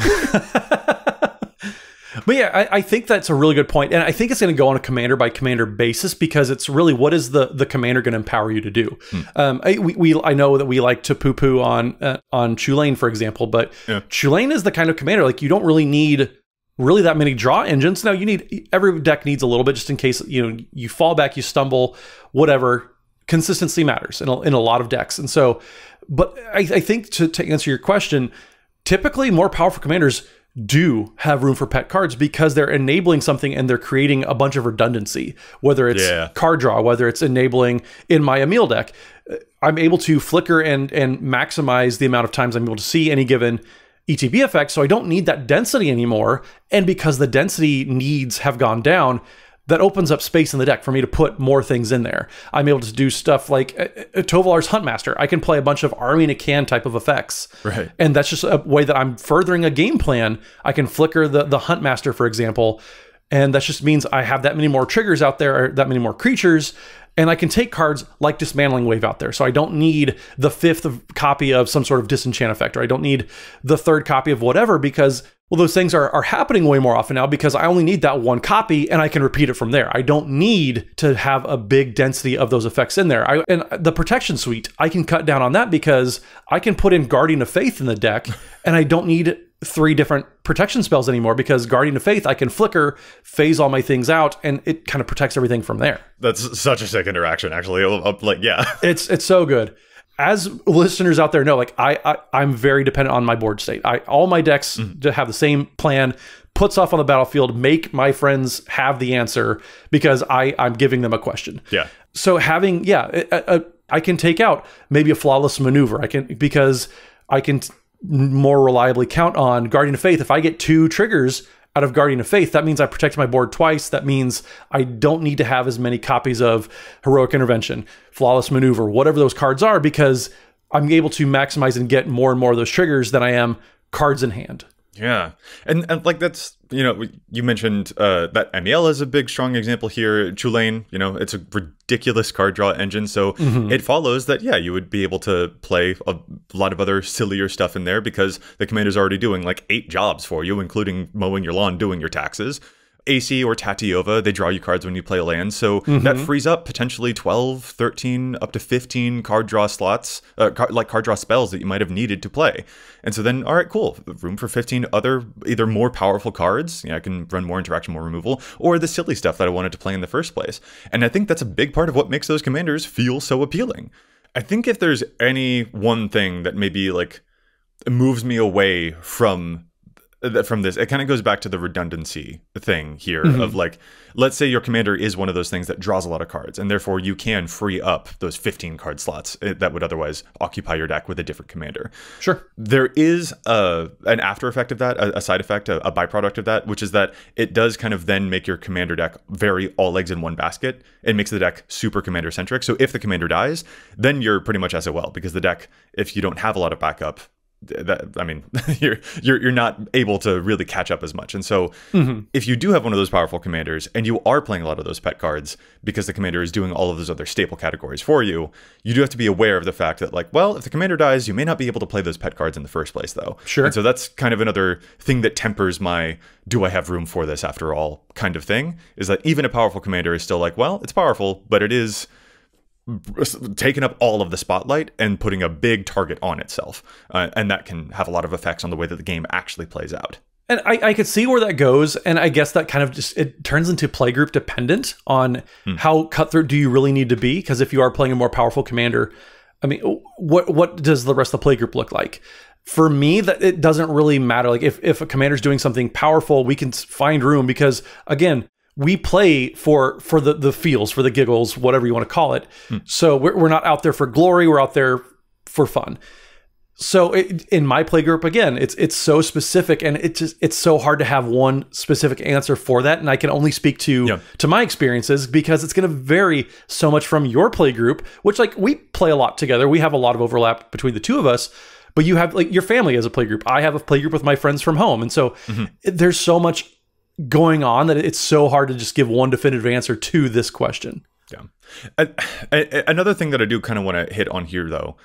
B: But yeah, I think that's a really good point. And I think it's going to go on a commander by commander basis because it's really what is the commander going to empower you to do. I know that we like to poo-poo on Chulane, for example, but Chulane is the kind of commander, like you don't really need that many draw engines. Now every deck needs a little bit just in case, you fall back, you stumble, whatever. Consistency matters in a lot of decks. And so, but I think to answer your question, typically more powerful commanders do have room for pet cards because they're enabling something and they're creating a bunch of redundancy, whether it's card draw, whether it's enabling in my Emil deck, I'm able to flicker and maximize the amount of times I'm able to see any given ETB effect. So I don't need that density anymore. And because the density needs have gone down, that opens up space in the deck for me to put more things in there. I'm able to do stuff like Tovalar's Huntmaster. I can play a bunch of Army in a Can type of effects.
A: Right.
B: And that's just a way that I'm furthering a game plan. I can flicker the Huntmaster, for example, and that just means I have that many more triggers out there, or that many more creatures, And I can take cards like Dismantling Wave out there. So I don't need the fifth copy of some sort of disenchant effect, or I don't need the third copy of whatever, because, well, those things are happening way more often now because I only need that one copy and I can repeat it from there. I don't need to have a big density of those effects in there. And the protection suite, I can cut down on that because I can put in Guardian of Faith in the deck and I don't need 3 different protection spells anymore, because Guardian of Faith, I can flicker, phase all my things out, and it kind of protects everything from there.
A: That's such a sick interaction, actually. Like, yeah.
B: It's so good. As listeners out there know, like I'm very dependent on my board state. All my decks have the same plan, put stuff on the battlefield, make my friends have the answer because I'm giving them a question.
A: Yeah.
B: So having, I can take out maybe a Flawless Maneuver. Because I can more reliably count on Guardian of Faith. If I get 2 triggers out of Guardian of Faith, that means I protect my board twice. That means I don't need to have as many copies of Heroic Intervention, Flawless Maneuver, whatever those cards are, because I'm able to maximize and get more and more of those triggers than I am cards in hand.
A: Yeah. And like, that's, you mentioned that MEL is a big, strong example here. Chulane, it's a ridiculous card draw engine. So it follows that, you would be able to play a lot of other sillier stuff in there because the commander's already doing like 8 jobs for you, including mowing your lawn, doing your taxes. AC or Tatiova, they draw you cards when you play a land. So that frees up potentially 12, 13, up to 15 card draw slots, card draw spells that you might have needed to play. And so then, all right, cool. Room for 15 other, either more powerful cards. I can run more interaction, more removal, or the silly stuff that I wanted to play in the first place. And I think that's a big part of what makes those commanders feel so appealing. I think if there's any one thing that maybe like moves me away from this, it kind of goes back to the redundancy thing here of like, let's say your commander is one of those things that draws a lot of cards, and therefore you can free up those 15 card slots that would otherwise occupy your deck with a different commander. Sure. There is an after effect of that, a side effect, a byproduct of that, which is that it does kind of then make your commander deck very all eggs in one basket. It makes the deck super commander centric. So if the commander dies, then you're pretty much SOL, because the deck, if you don't have a lot of backup, you're not able to really catch up as much. And so if you do have one of those powerful commanders and you are playing a lot of those pet cards because the commander is doing all of those other staple categories for you, you do have to be aware of the fact that, like, well, if the commander dies, you may not be able to play those pet cards in the first place, though. Sure. And so that's kind of another thing that tempers my do I have room for this after all kind of thing, is that even a powerful commander is still like, well, it's powerful, but it is taking up all of the spotlight and putting a big target on itself. And that can have a lot of effects on the way that the game actually plays out.
B: And I could see where that goes. And I guess that kind of just, it turns into playgroup dependent on how cutthroat do you really need to be? Because if you are playing a more powerful commander, I mean, what does the rest of the playgroup look like? For me, that it doesn't really matter. Like if a commander's doing something powerful, we can find room, because again, we play for the feels, for the giggles, whatever you want to call it. So we're not out there for glory. We're out there for fun. So in my playgroup, again, it's so specific, and it's so hard to have one specific answer for that. And I can only speak to my experiences, because it's going to vary so much from your playgroup, which, like, we play a lot together. We have a lot of overlap between the two of us, but you have, like, your family as a playgroup. I have a playgroup with my friends from home. And so there's so much going on that it's so hard to just give one definitive answer to this question.
A: Yeah. Another thing that I do kind of want to hit on here, though,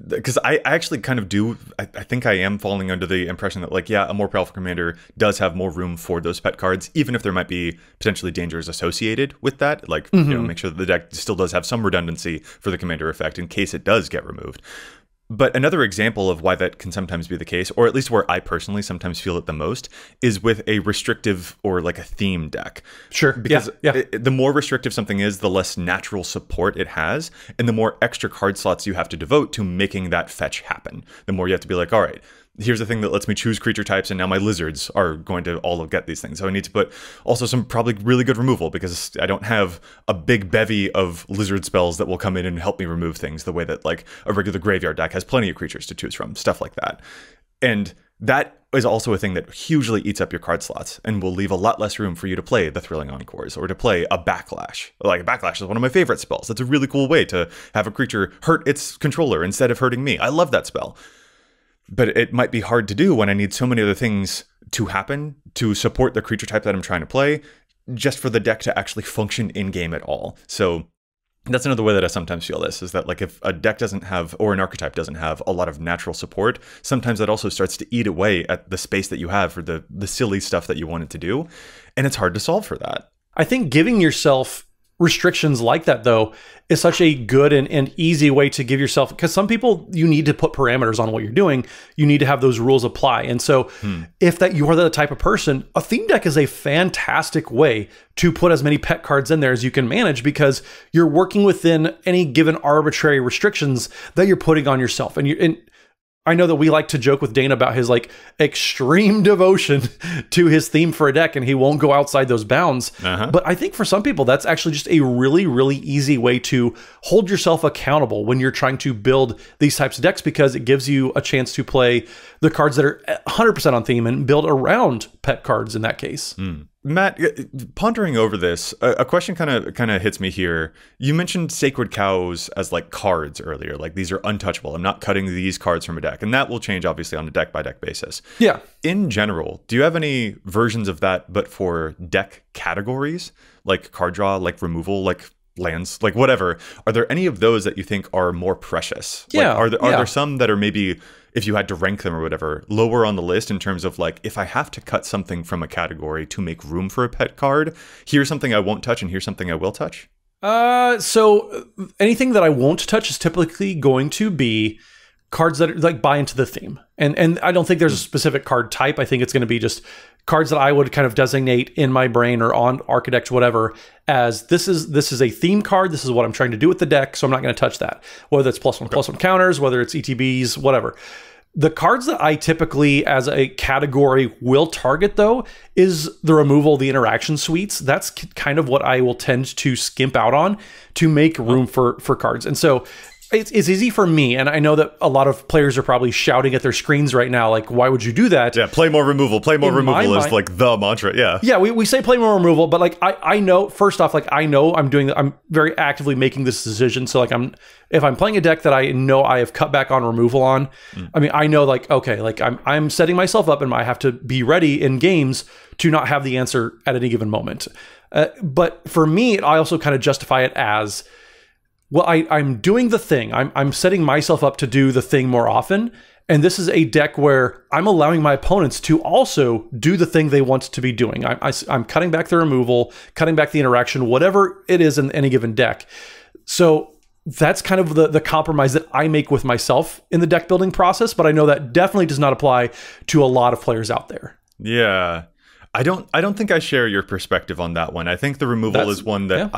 A: because I actually kind of do, I think I am falling under the impression that, like, yeah, a more powerful commander does have more room for those pet cards, even if there might be potentially dangers associated with that. Like, make sure that the deck still does have some redundancy for the commander effect in case it does get removed. But another example of why that can sometimes be the case, or at least where I personally sometimes feel it the most, is with a restrictive or like a theme deck.
B: Sure.
A: Because the more restrictive something is, the less natural support it has, and the more extra card slots you have to devote to making that fetch happen. The more you have to be like, all right, here's the thing that lets me choose creature types, and now my lizards are going to all get these things. So I need to put also some probably really good removal, because I don't have a big bevy of lizard spells that will come in and help me remove things the way that, like, a regular graveyard deck has plenty of creatures to choose from, stuff like that. And that is also a thing that hugely eats up your card slots and will leave a lot less room for you to play the Thrilling Encores or to play a Backlash. Like, a Backlash is one of my favorite spells. That's a really cool way to have a creature hurt its controller instead of hurting me. I love that spell. But it might be hard to do when I need so many other things to happen to support the creature type that I'm trying to play, just for the deck to actually function in game at all. So That's another way that I sometimes feel this, is that like if a deck doesn't have, or an archetype doesn't have a lot of natural support, sometimes that also starts to eat away at the space that you have for the silly stuff that you wanted to do. And it's hard to solve for that.
B: I think giving yourself restrictions like that, though, is such a good and easy way to give yourself, because some people, you need to put parameters on what you're doing. You need to have those rules apply. And so if that you are the type of person, a theme deck is a fantastic way to put as many pet cards in there as you can manage, because you're working within any given arbitrary restrictions that you're putting on yourself. And I know that we like to joke with Dana about his like extreme devotion to his theme for a deck, and he won't go outside those bounds. But I think for some people, that's actually just a really, really easy way to hold yourself accountable when you're trying to build these types of decks, because it gives you a chance to play the cards that are 100% on theme and build around pet cards in that case.
A: Matt, pondering over this, a question kind of hits me here. You mentioned sacred cows as like cards earlier, like these are untouchable. I'm not cutting these cards from a deck, and that will change obviously on a deck by deck basis.
B: Yeah.
A: In general, do you have any versions of that, but for deck categories, like card draw, like removal, like lands, like whatever? Are there any of those that you think are more precious?
B: Yeah.
A: Like, are there some that are maybe, if you had to rank them or whatever, lower on the list in terms of like, if I have to cut something from a category to make room for a pet card, here's something I won't touch and here's something I will touch?
B: So anything that I won't touch is typically going to be cards that are, like, buy into the theme. And I don't think there's a specific card type. I think it's going to be just cards that I would kind of designate in my brain or on Architect, whatever, as this is a theme card. This is what I'm trying to do with the deck, so I'm not going to touch that. Whether it's +1/+1 counters, whether it's ETBs, whatever. The cards that I typically, as a category, will target, though, is the removal of the interaction suites. That's kind of what I will tend to skimp out on to make room for cards. And so it's easy for me, and I know that a lot of players are probably shouting at their screens right now, like, why would you do that?
A: Yeah, play more removal. Play more removal is like the mantra, yeah.
B: Yeah, we say play more removal, but like I know, first off, like I know I'm very actively making this decision. So like if I'm playing a deck that I know I have cut back on removal on, I mean, I know like, okay, like I'm setting myself up and I have to be ready in games to not have the answer at any given moment. But for me, I also kind of justify it as, well, I'm doing the thing. I'm setting myself up to do the thing more often. And this is a deck where I'm allowing my opponents to also do the thing they want to be doing. I'm cutting back the removal, cutting back the interaction, whatever it is in any given deck. So that's kind of the compromise that I make with myself in the deck building process. But I know that definitely does not apply to a lot of players out there.
A: Yeah. I don't think I share your perspective on that one. I think the removal is one that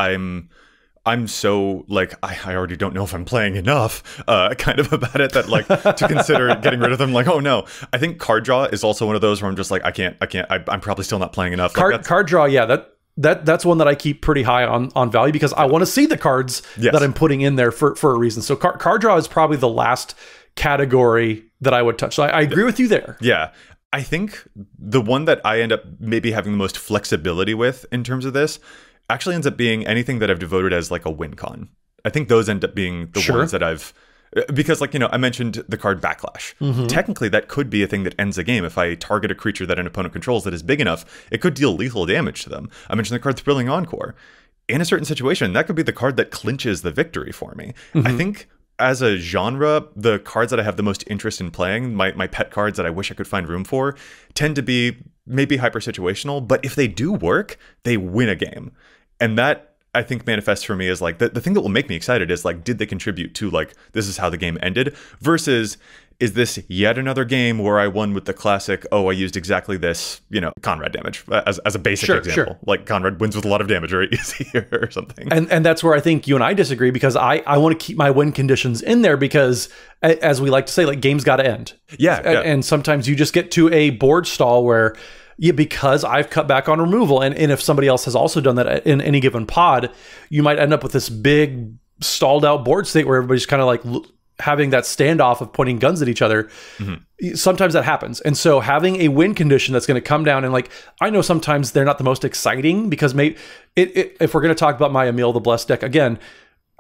A: I'm so like, I already don't know if I'm playing enough kind of about it, that like to consider getting rid of them. Like, oh no. I think card draw is also one of those where I'm just like, I'm probably still not playing enough.
B: Card draw, yeah, that's one that I keep pretty high on value, because I want to see the cards that I'm putting in there for a reason. So card draw is probably the last category that I would touch. So I agree with you there.
A: Yeah. I think the one that I end up maybe having the most flexibility with in terms of this actually ends up being anything that I've devoted as like a win con. I think those end up being the ones that I've, because like, I mentioned the card Backlash. Technically that could be a thing that ends a game. If I target a creature that an opponent controls that is big enough, it could deal lethal damage to them. I mentioned the card Thrilling Encore. In a certain situation, that could be the card that clinches the victory for me. I think as a genre, the cards that I have the most interest in playing, my pet cards that I wish I could find room for, tend to be maybe hyper situational, but if they do work, they win a game. And that, I think, manifests for me as like the thing that will make me excited is like, did they contribute to like, this is how the game ended, versus is this yet another game where I won with the classic, oh, I used exactly this, Conrad damage as a basic example. Like Conrad wins with a lot of damage very easy or something.
B: And that's where I think you and I disagree, because I want to keep my win conditions in there, because as we like to say, like, games got to end.
A: Yeah.
B: And sometimes you just get to a board stall where, because I've cut back on removal, and if somebody else has also done that in any given pod, you might end up with this big stalled out board state where everybody's kind of like having that standoff of pointing guns at each other. Sometimes that happens. And so having a win condition that's going to come down, and like, I know sometimes they're not the most exciting, because if we're going to talk about my Emil the Blessed deck again,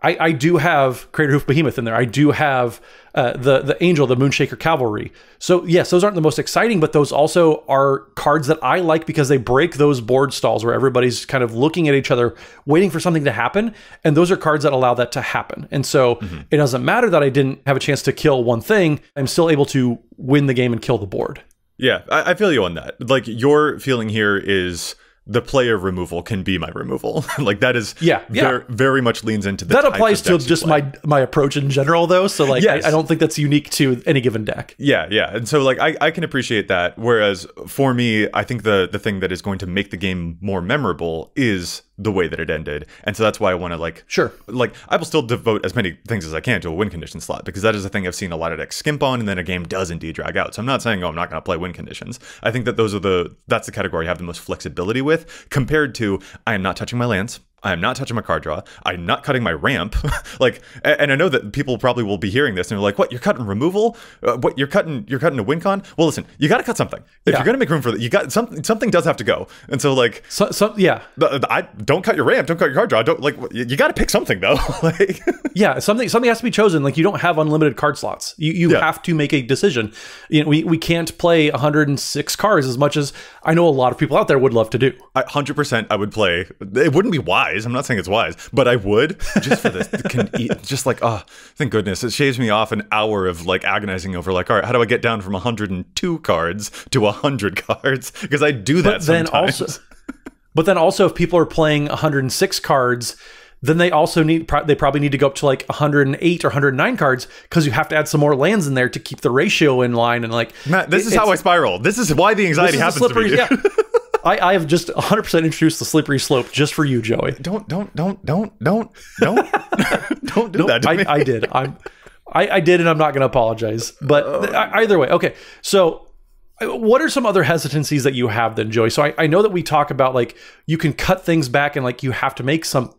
B: I do have Crater Hoof Behemoth in there. I do have the Angel, the Moonshaker Cavalry. So yes, those aren't the most exciting, but those also are cards that I like because they break those board stalls where everybody's kind of looking at each other, waiting for something to happen. And those are cards that allow that to happen. And so it doesn't matter that I didn't have a chance to kill one thing. I'm still able to win the game and kill the board.
A: Yeah, I feel you on that. Like, your feeling here is the player removal can be my removal. Like, that is very much leans into the
B: that applies to just my approach in general, though. So like, yes. I don't think that's unique to any given deck.
A: Yeah. And so like, I can appreciate that. Whereas for me, I think the thing that is going to make the game more memorable is the way that it ended. And so that's why I want to I will still devote as many things as I can to a win condition slot, because that is a thing I've seen a lot of decks skimp on, and then a game does indeed drag out. So I'm not saying, I'm not going to play win conditions. I think that that's the category I have the most flexibility with, compared to I am not touching my lands. I am not touching my card draw. I'm not cutting my ramp. And I know that people probably will be hearing this and they're like, "What? You're cutting removal? What? You're cutting a win con?" Well, listen, you got to cut something if you're going to make room for that. You got something does have to go. And so like, I don't cut your ramp. Don't cut your card draw. Don't you got to pick something though.
B: Something has to be chosen. Like, you don't have unlimited card slots. You have to make a decision. You know, we can't play 106 cards as much as I know a lot of people out there would love to do.
A: 100% I would play. It wouldn't be wise. I'm not saying it's wise, but I would, just for this. Just like, oh, thank goodness. It shaves me off an hour of like agonizing over like, all right, how do I get down from 102 cards to 100 cards? Because I do that sometimes.
B: But then also, if people are playing 106 cards, then they also probably need to go up to like 108 or 109 cards, because you have to add some more lands in there to keep the ratio in line. And like,
A: Matt, this is how I spiral. This is why the anxiety happens to me.
B: I have just 100% introduced the slippery slope just for you, Joey.
A: Don't do that to me.
B: I did. I did, and I'm not going to apologize. But either way, okay. So, what are some other hesitancies that you have then, Joey? So I know that we talk about like you can cut things back and like you have to make some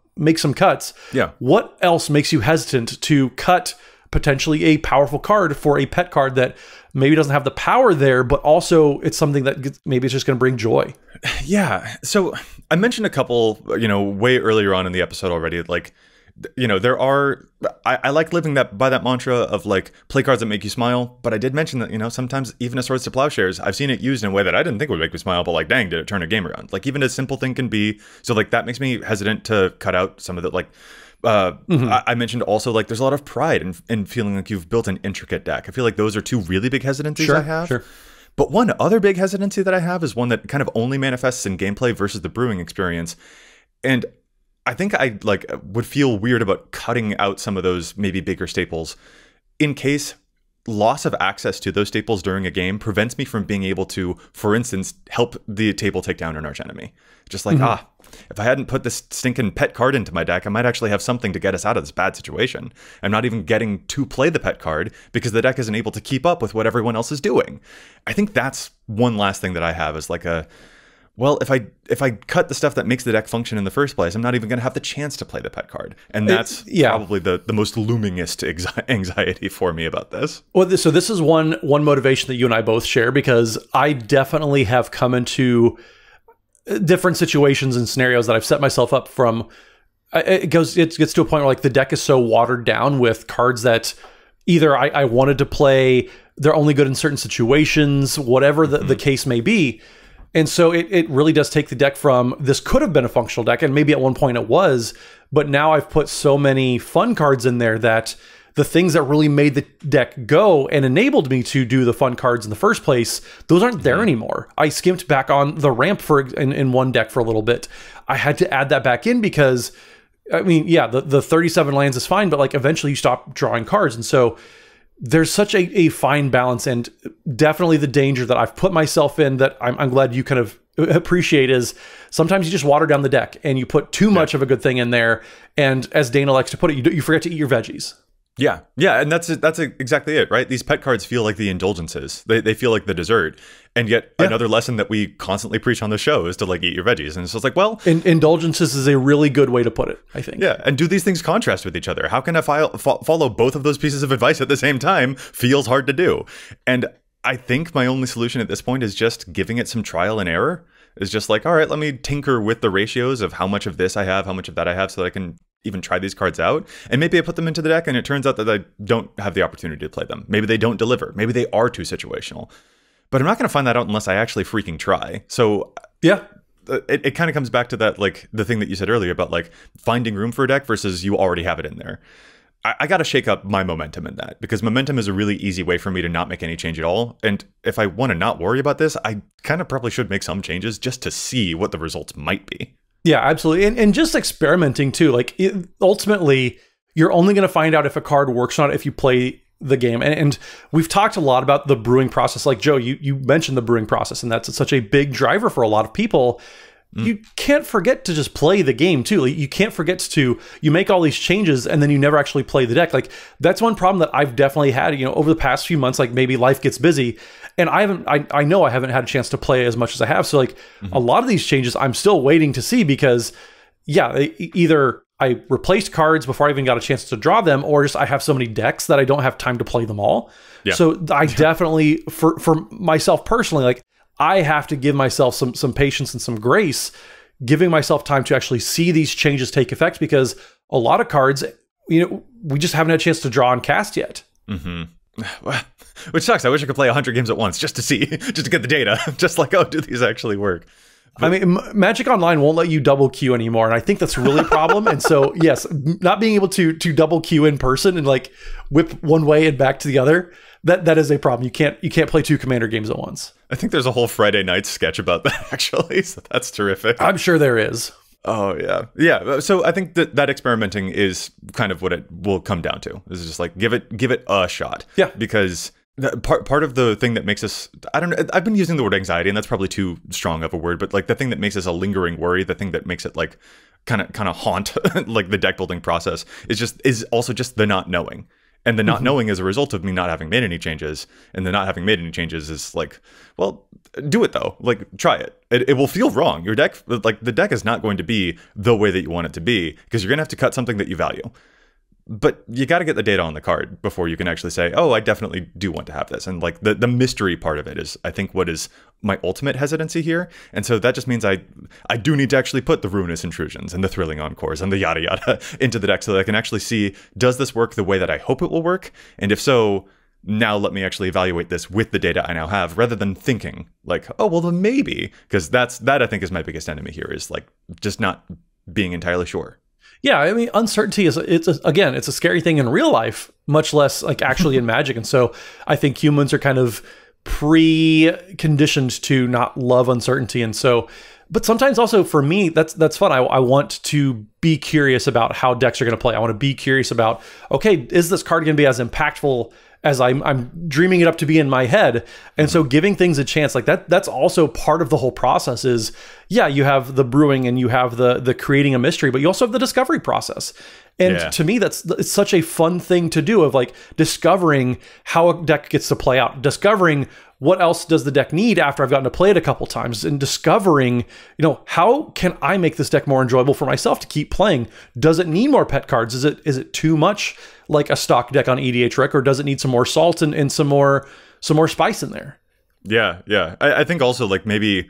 B: cuts.
A: Yeah.
B: What else makes you hesitant to cut potentially a powerful card for a pet card that maybe doesn't have the power there, but also it's something that maybe it's just going to bring joy?
A: Yeah. So I mentioned a couple, way earlier on in the episode already, like, there are, I like living by that mantra of like, play cards that make you smile. But I did mention that, sometimes even a Swords to Plowshares, I've seen it used in a way that I didn't think would make me smile, but like, dang, did it turn a game around? Like, even a simple thing can be. So like, that makes me hesitant to cut out some of the like, I mentioned also like there's a lot of pride in feeling like you've built an intricate deck. I feel like those are two really big hesitancies I have.
B: Sure.
A: But one other big hesitancy that I have is one that kind of only manifests in gameplay versus the brewing experience. And I think I would feel weird about cutting out some of those maybe bigger staples in case loss of access to those staples during a game prevents me from being able to, for instance, help the table take down an arch enemy. Just like, if I hadn't put this stinking pet card into my deck, I might actually have something to get us out of this bad situation. I'm not even getting to play the pet card because the deck isn't able to keep up with what everyone else is doing. I think that's one last thing that I have is like if I cut the stuff that makes the deck function in the first place, I'm not even going to have the chance to play the pet card. And that's probably the most loomingest anxiety for me about this.
B: Well, so this is one motivation that you and I both share, because I definitely have come into different situations and scenarios that I've set myself up from. It gets to a point where like the deck is so watered down with cards that either I wanted to play, they're only good in certain situations, whatever the case may be. And so it really does take the deck from, this could have been a functional deck, and maybe at one point it was, but now I've put so many fun cards in there that the things that really made the deck go and enabled me to do the fun cards in the first place, those aren't there anymore. I skimped back on the ramp in one deck for a little bit. I had to add that back in because, I mean, yeah, the 37 lands is fine, but like eventually you stop drawing cards. And so there's such a fine balance, and definitely the danger that I've put myself in that I'm glad you kind of appreciate is sometimes you just water down the deck and you put too much of a good thing in there. And as Dana likes to put it, you forget to eat your veggies.
A: Yeah, and that's exactly it, right? These pet cards feel like the indulgences. They feel like the dessert. And yet another lesson that we constantly preach on the show is to like eat your veggies. And it's just like, well,
B: indulgences is a really good way to put it, I think.
A: Yeah, and do these things contrast with each other? How can I follow both of those pieces of advice at the same time? Feels hard to do. And I think my only solution at this point is just giving it some trial and error. Is just like, all right, let me tinker with the ratios of how much of this I have, how much of that I have, so that I can even try these cards out. And maybe I put them into the deck and it turns out that I don't have the opportunity to play them. Maybe they don't deliver. Maybe they are too situational. But I'm not going to find that out unless I actually freaking try. So
B: yeah,
A: it kind of comes back to that, like the thing that you said earlier about like finding room for a deck versus you already have it in there. I got to shake up my momentum in that, because momentum is a really easy way for me to not make any change at all. And if I want to not worry about this, I kind of probably should make some changes just to see what the results might be.
B: Yeah, absolutely. And just experimenting too. Like ultimately, you're only going to find out if a card works or not if you play the game. And we've talked a lot about the brewing process. Like Joe, you mentioned the brewing process, and that's such a big driver for a lot of people. You can't forget to just play the game too. Like, you can't forget to, you make all these changes and then you never actually play the deck. Like that's one problem that I've definitely had, you know, over the past few months. Like maybe life gets busy and I know I haven't had a chance to play as much as I have. So like a lot of these changes I'm still waiting to see, because yeah, either I replaced cards before I even got a chance to draw them, or just I have so many decks that I don't have time to play them all. Yeah. So I definitely, for myself personally, like I have to give myself some patience and some grace, giving myself time to actually see these changes take effect, because a lot of cards, you know, we just haven't had a chance to draw and cast yet. Which
A: sucks. I wish I could play 100 games at once just to see, just to get the data. Just like, oh, do these actually work? But
B: I mean, Magic Online won't let you double queue anymore, and I think that's really a problem. And so, yes, not being able to double queue in person and like whip one way and back to the other, that is a problem. You can't play 2 Commander games at once.
A: I think there's a whole Friday night sketch about that, actually. So that's terrific.
B: I'm sure there is.
A: Oh yeah, yeah. So I think that experimenting is kind of what it will come down to. Is just like give it a shot.
B: Yeah,
A: because part of the thing that makes us, I don't know, I've been using the word anxiety, and that's probably too strong of a word, but like the thing that makes us a lingering worry, the thing that makes it like kind of haunt like the deck building process is also just the not knowing. And the not knowing is a result of me not having made any changes. And the not having made any changes is like, well, do it though. Like, try it. It will feel wrong. Your deck, like the deck is not going to be the way that you want it to be, because you're going to have to cut something that you value. But you got to get the data on the card before you can actually say, oh, I definitely do want to have this. And like the mystery part of it is, I think, what is my ultimate hesitancy here. And so that just means I do need to actually put the Ruinous Intrusions and the Thrilling Encores and the yada yada into the deck so that I can actually see, does this work the way that I hope it will work? And if so, now let me actually evaluate this with the data I now have, rather than thinking like, oh, well, then maybe. Because that I think is my biggest enemy here, is like just not being entirely sure.
B: Yeah, I mean, uncertainty is it's a scary thing in real life, much less like actually in Magic. And so I think humans are kind of pre-conditioned to not love uncertainty. And so, but sometimes also for me, that's fun. I want to be curious about how decks are going to play. I want to be curious about, okay, is this card going to be as impactful as I'm dreaming it up to be in my head? And so giving things a chance, like that's also part of the whole process. Is, yeah, you have the brewing and you have the creating a mystery, but you also have the discovery process. And to me, it's such a fun thing to do, of like discovering how a deck gets to play out, discovering what else does the deck need after I've gotten to play it a couple times, and discovering, you know, how can I make this deck more enjoyable for myself to keep playing? Does it need more pet cards? Is it too much like a stock deck on EDHREC, or does it need some more salt and some more spice in there? Yeah.
A: I think also like maybe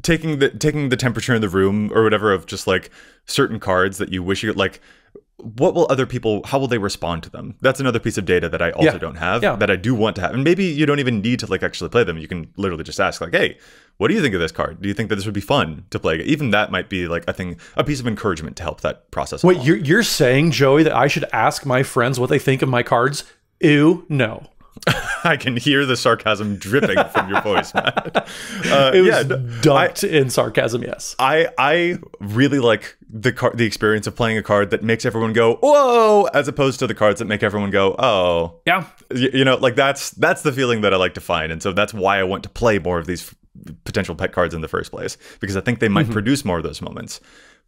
A: taking the temperature in the room or whatever of just like certain cards that you wish you like, what will other people, how will they respond to them? That's another piece of data that I also don't have, that I do want to have. And maybe you don't even need to like actually play them. You can literally just ask like, hey, what do you think of this card? Do you think that this would be fun to play? Even that might be like a piece of encouragement to help that process.
B: Wait, you're saying, Joey, that I should ask my friends what they think of my cards? Ew, no.
A: I can hear the sarcasm dripping from your voice, Matt.
B: It was dumped in sarcasm, yes.
A: I really like the experience of playing a card that makes everyone go, whoa, as opposed to the cards that make everyone go, oh.
B: Yeah.
A: You know, like that's the feeling that I like to find. And so that's why I want to play more of these potential pet cards in the first place, because I think they might produce more of those moments.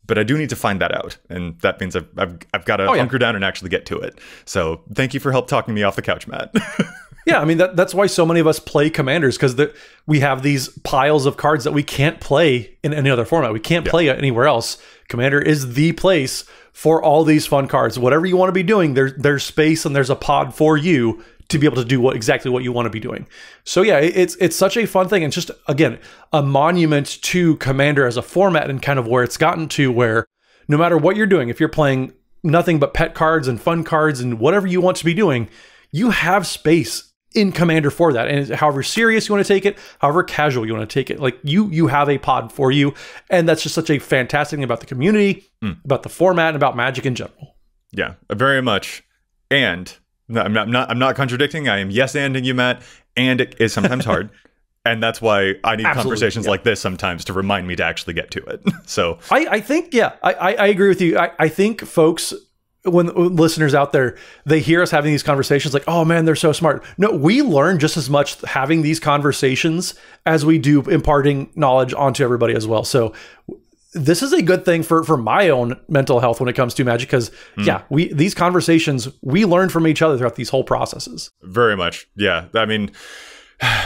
A: But I do need to find that out, and that means I've got to hunker down and actually get to it. So thank you for help talking me off the couch, Matt.
B: Yeah, I mean, that's why so many of us play Commanders, because we have these piles of cards that we can't play in any other format. We can't play anywhere else. Commander is the place for all these fun cards. Whatever you want to be doing, there's space and there's a pod for you to be able to do exactly what you want to be doing. So yeah, it's such a fun thing. And just, again, a monument to Commander as a format, and kind of where it's gotten to, where no matter what you're doing, if you're playing nothing but pet cards and fun cards and whatever you want to be doing, you have space in Commander for that. And however serious you want to take it, however casual you want to take it, like you have a pod for you. And that's just such a fantastic thing about the community, about the format, and about Magic in general.
A: Yeah, very much. And I'm not contradicting. I am yes-anding you, Matt. And it is sometimes hard. And that's why I need conversations like this sometimes to remind me to actually get to it. So
B: I think, yeah, I agree with you. I think folks, when listeners out there, they hear us having these conversations like, oh man, they're so smart. No, we learn just as much having these conversations as we do imparting knowledge onto everybody as well. So this is a good thing for my own mental health when it comes to Magic, because yeah, these conversations, we learn from each other throughout these whole processes.
A: Very much. Yeah. I mean,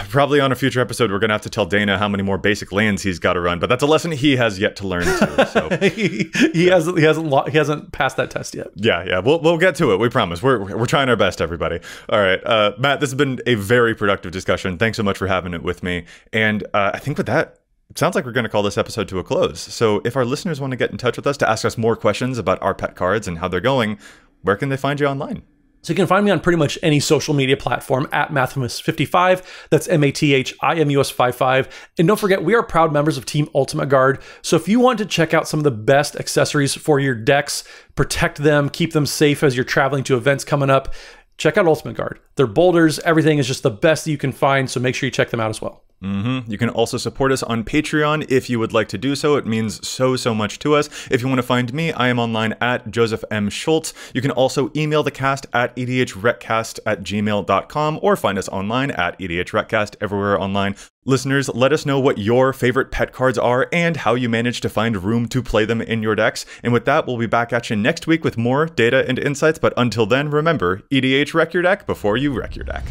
A: probably on a future episode, we're going to have to tell Dana how many more basic lands he's got to run, but that's a lesson he has yet to learn too. So
B: he hasn't passed that test yet.
A: Yeah. We'll get to it. We promise. We're trying our best, everybody. All right. Matt, this has been a very productive discussion. Thanks so much for having it with me. And I think with that, it sounds like we're going to call this episode to a close. So if our listeners want to get in touch with us to ask us more questions about our pet cards and how they're going, where can they find you online?
B: So you can find me on pretty much any social media platform at Mathimus55. That's MATHIMUS55. And don't forget, we are proud members of Team Ultimate Guard. So if you want to check out some of the best accessories for your decks, protect them, keep them safe as you're traveling to events coming up, check out Ultimate Guard. Their boulders, everything is just the best that you can find. So make sure you check them out as well.
A: You can also support us on Patreon if you would like to do so. It means so much to us. If you want to find me, I am online at Joseph M. Schultz. You can also email the cast at EDHRECast@gmail.com or find us online at EDHRECast everywhere online. Listeners, let us know what your favorite pet cards are and how you manage to find room to play them in your decks. And with that, we'll be back at you next week with more data and insights. But until then, remember, EDH wreck your deck before you wreck your deck.